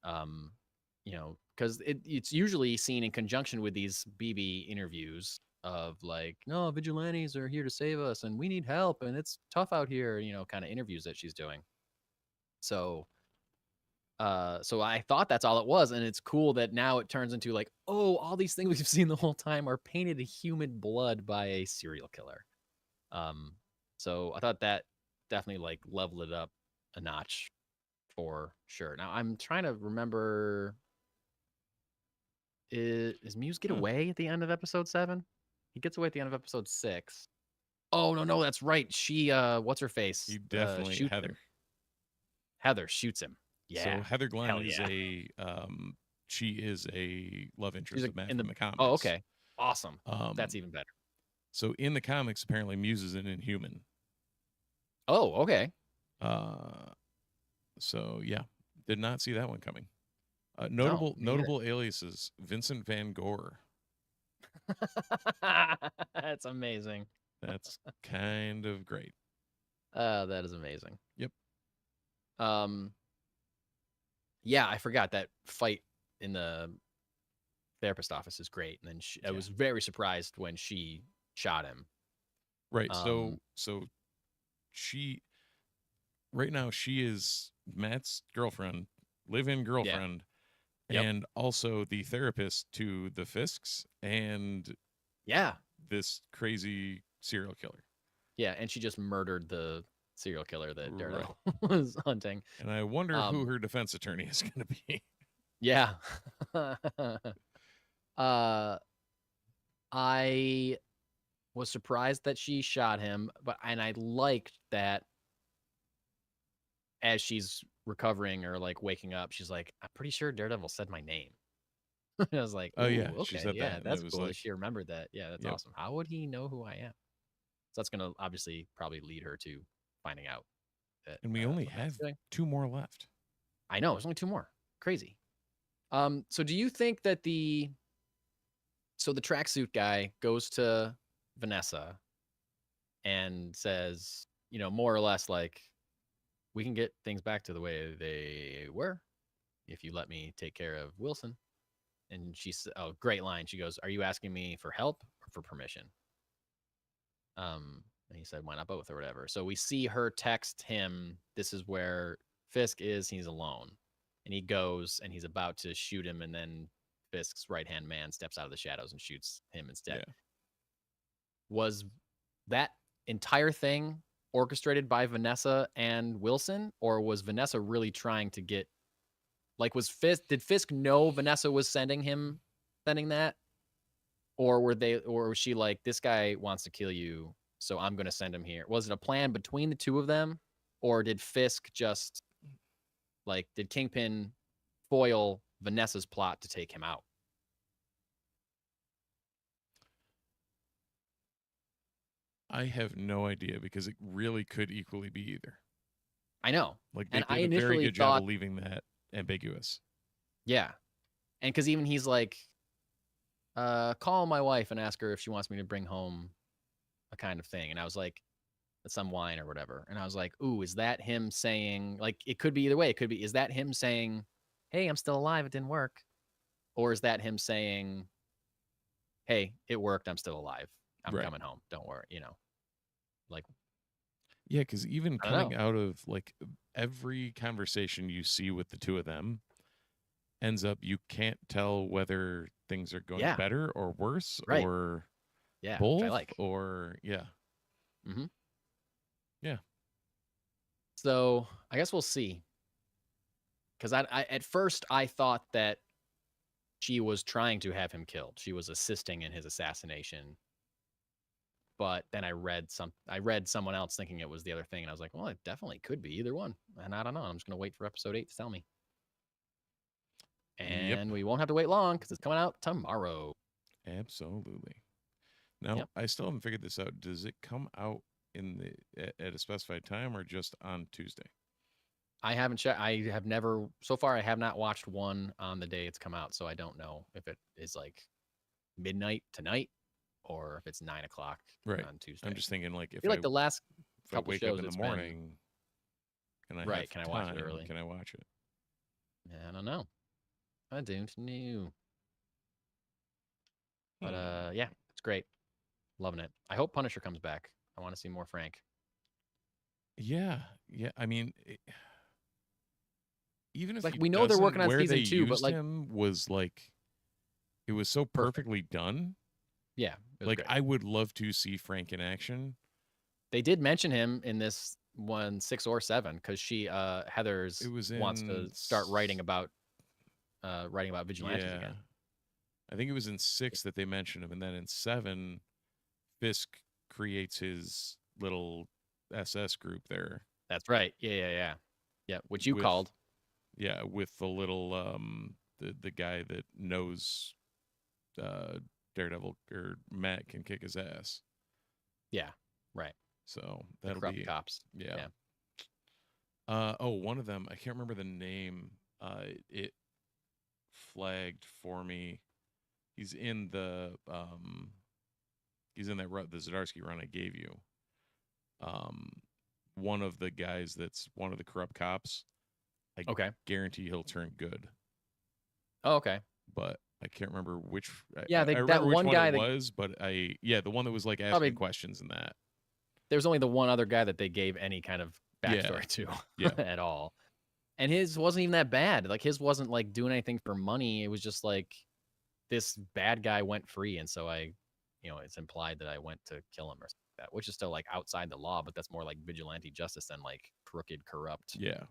You know, because it's usually seen in conjunction with these BB interviews of like, no, vigilantes are here to save us and we need help and it's tough out here, you know, kind of interviews that she's doing. So so I thought that's all it was, and it's cool that now it turns into like, oh, all these things we've seen the whole time are painted in human blood by a serial killer. So I thought that definitely like leveled it up a notch for sure. Now I'm trying to remember, is Muse get away at the end of episode 7? He gets away at the end of episode 6. Oh no, that's right. She what's her face? He definitely shoots Heather. him. Heather shoots him. Yeah. So Heather Glenn Hell is yeah. she is a love interest She's of Matt in from the comics. Oh, okay. Awesome. That's Um, even better. So in the comics, apparently Muse is an Inhuman. Oh, okay. So yeah, did not see that one coming. Notable aliases: Vincent Van Gogh. That's amazing. That's kind of great. That is amazing. Yep. Yeah, I forgot that fight in the therapist office is great, and then I was very surprised when she shot him. Right. So she right now she is Matt's girlfriend, live-in girlfriend, and also the therapist to the Fisks and this crazy serial killer. Yeah, and she just murdered the serial killer that Daredevil was hunting. And I wonder who her defense attorney is going to be. Yeah. I was surprised that she shot him, and I liked that as she's recovering or like waking up, she's like, I'm pretty sure Daredevil said my name. I was like, oh yeah, okay, she said yeah, that, that's cool. Like, she remembered that. Yeah, that's awesome. How would he know who I am? So that's gonna obviously probably lead her to finding out that. And we only have 2 more left. I know, there's only 2 more. Crazy. So do you think that the tracksuit guy goes to Vanessa and says, you know, more or less like, we can get things back to the way they were if you let me take care of Wilson. And she said, oh, great line. She goes, are you asking me for help or for permission? And he said, why not both or whatever. So we see her text him, this is where Fisk is, he's alone. And he goes and he's about to shoot him, and then Fisk's right-hand man steps out of the shadows and shoots him instead. Yeah. Was that entire thing orchestrated by Vanessa and Wilson, or was Vanessa really trying to get, like, did Fisk know Vanessa was sending that? Or was she like, this guy wants to kill you, so I'm going to send him here? Was it a plan between the two of them? Or did Fisk just, like, did Kingpin foil Vanessa's plot to take him out? I have no idea, because it really could equally be either. I know. Like, they did a very good job of leaving that ambiguous. Yeah. And because even he's like, call my wife and ask her if she wants me to bring home a kind of thing. And I was like, some wine or whatever. And I was like, ooh, is that him saying, like, it could be either way. It could be, is that him saying, hey, I'm still alive, it didn't work? Or is that him saying, hey, it worked, I'm still alive, I'm coming home, don't worry, you know? Like, yeah, because even coming out of, like, every conversation you see with the two of them ends up, you can't tell whether things are going better or worse, or both, which I like. or Mm-hmm. Yeah. So I guess we'll see. Because I at first I thought that she was trying to have him killed. She was assisting in his assassination. But then I read someone else thinking it was the other thing, and I was like, well, it definitely could be either one. And I don't know. I'm just gonna wait for episode 8 to tell me. And we won't have to wait long because it's coming out tomorrow. Absolutely. Now, I still haven't figured this out. Does it come out at a specified time or just on Tuesday? I haven't checked. I have never, so far, I have not watched one on the day it's come out, so I don't know if it is like midnight tonight or if it's 9 o'clock on Tuesday. I'm just thinking, like, if I feel like the last couple wake shows up in the morning, can I watch it early? Can I watch it? Yeah, I don't know. I don't know. But Hmm. yeah, it's great. Loving it. I hope Punisher comes back. I want to see more Frank. Yeah, yeah. I mean, even if Like he we know they're doesn't, working on where they season 2, but used like him was like it was so perfect. perfectly done. Yeah, it was Like great. I would love to see Frank in action. They did mention him in this one 6 or 7 because she It Heather's was wants to in start writing about vigilantes yeah, again. I think it was in 6 that they mentioned him, and then in 7, Fisk creates his little SS group there That's right. Yeah. Yeah, which you with called. with the little the guy that knows uh Daredevil or Matt can kick his ass. Yeah, right. So The that'll corrupt be cops. yeah. Yeah. Oh, one of them, I can't remember the name. It flagged for me. He's in the he's in that the Zdarsky run I gave you. Um one of the guys that's one of the corrupt cops. I Okay. guarantee he'll turn good, Oh, okay. but I can't remember which. Yeah, I that remember which one one it guy that was, but the one that was like asking probably questions and that. there's only the one other guy that they gave any kind of Yeah, backstory to yeah, at all. And his wasn't even that bad. Like his wasn't like doing anything for money. It was just like this bad guy went free, and so it's implied that I went to kill him or something like that, which is still like outside the law, but that's more like vigilante justice than like crooked, corrupt. yeah,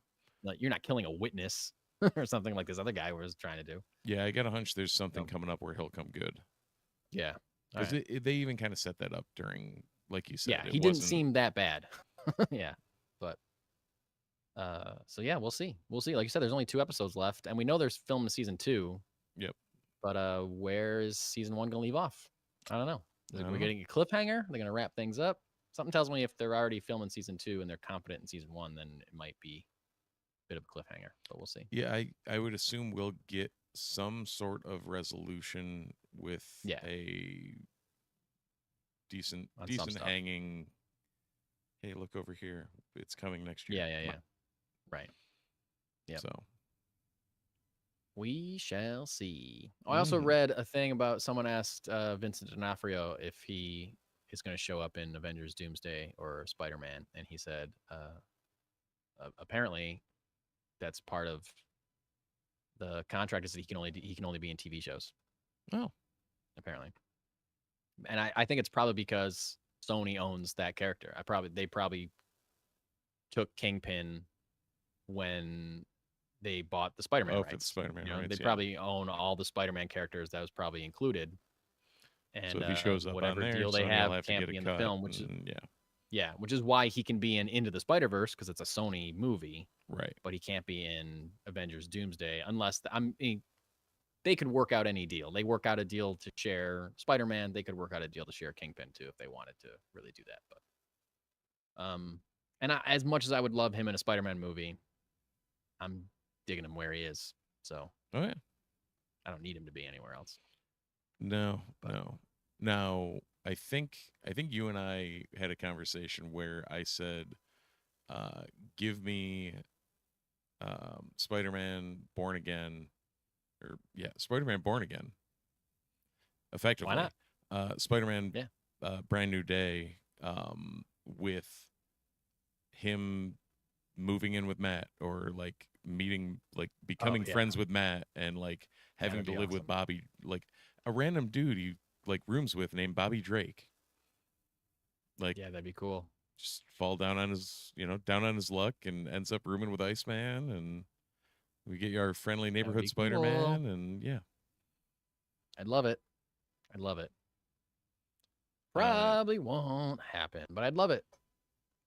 Like you're not killing a witness or something like this other guy was trying to do. yeah. I got a hunch there's something So coming up where he'll come good yeah, all because right, they even kind of set that up during, like you said, yeah, it he didn't wasn't. seem that bad. Yeah, but so yeah, we'll see. We'll see. Like you said, there's only 2 episodes left, and we know there's film to season 2. Yep, But where is season 1 gonna leave off? I don't know. I We're don't know. getting a cliffhanger. They're gonna wrap things up. Something tells me if they're already filming season 2 and they're confident in season 1, then it might be a bit of a cliffhanger. But we'll see. Yeah, I would assume we'll get some sort of resolution with Yeah, a decent on some decent stuff. hanging. Hey, look over here! It's coming next year. Yeah. Right. Yep. So We shall see. Oh, I also mhm. read a thing about someone asked Vincent D'Onofrio if he is going to show up in Avengers Doomsday or Spider-Man, and he said apparently that's part of the contract is that he can only be in TV shows. Oh, Apparently, and I think it's probably because Sony owns that character. They probably took Kingpin when they bought the Spider-Man oh, for the rights. Spider-Man They rights, yeah. probably own all the Spider-Man characters. That was probably included, So and if he shows up on whatever there, deal they Sony will have have to can't get a be in the cut. film, And yeah, which is why he can be in Into the Spider-Verse because it's a Sony movie, right. but he can't be in Avengers Doomsday unless they could work out any deal. They work out a deal to share Spider-Man. They could work out a deal to share Kingpin too if they wanted to really do that. But as much as I would love him in a Spider-Man movie, I'm digging him where he is. So Oh yeah. I don't need him to be anywhere else. No, But no. Now I think you and I had a conversation where I said, give me Spider-Man Born Again, or yeah, Spider-Man Born Again. why Effectively, not? Spider-Man, Yeah, Brand New Day, with him moving in with Matt, or like meeting, like oh becoming yeah, friends with Matt, and like having that'd to be live with awesome. Bobby, like a random dude he like rooms with named Bobby Drake. Like Yeah, that'd be cool. just fall down on his, down on his luck and ends up rooming with Iceman, and we get our friendly That would neighborhood be cool. Spider-Man, and yeah. I'd love it. I'd love it. Uh, Probably won't happen, but I'd love it.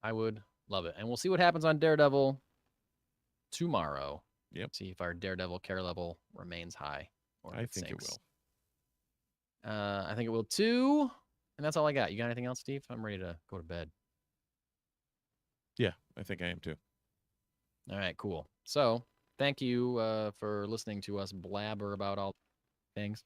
I would love it. And we'll see what happens on Daredevil tomorrow. yep, See if our Daredevil care level remains high or if I it think it sinks. will. I think it will too. And that's all I got. You got anything else, Steve? I'm ready to go to bed. Yeah, I think I am too. All right, cool. So thank you for listening to us blabber about all things.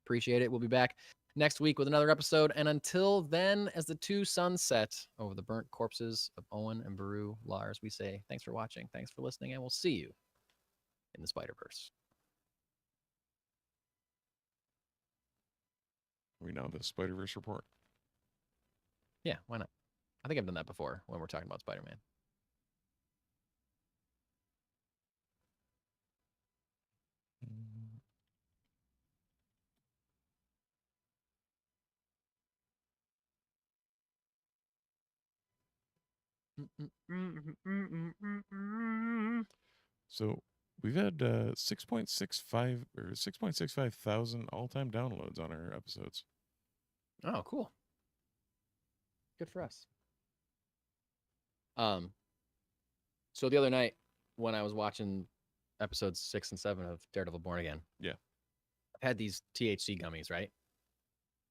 Appreciate it. We'll be back next week with another episode. And until then, as the 2 suns set over the burnt corpses of Owen and Baru Lars, we say thanks for watching, thanks for listening, and we'll see you in the Spider-Verse. Are we now the Spider-Verse report? Yeah, why not? I think I've done that before when we're talking about Spider-Man. So we've had 6.65 or 6.65 thousand all-time downloads on our episodes. Oh, cool. Good for us. So the other night when I was watching episodes 6 and 7 of Daredevil Born Again, Yeah. I had these THC gummies, right?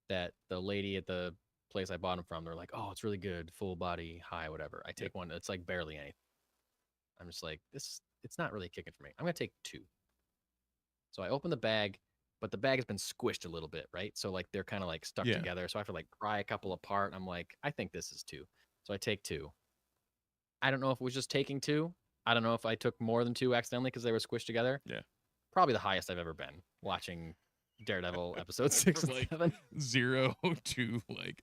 That the lady at the place I bought them from, they're like, "Oh, it's really good, full body high, whatever." I take one, it's like barely anything. I'm just like, it's not really kicking for me. I'm gonna take 2. So I open the bag, but the bag has been squished a little bit, right? So like they're kind of like stuck together. So I have to like pry a couple apart. And I'm like, I think this is 2. So I take 2. I don't know if it was just taking 2. I don't know if I took more than 2 accidentally because they were squished together. Yeah. Probably the highest I've ever been watching Daredevil episode 6 and like 7. 0 to like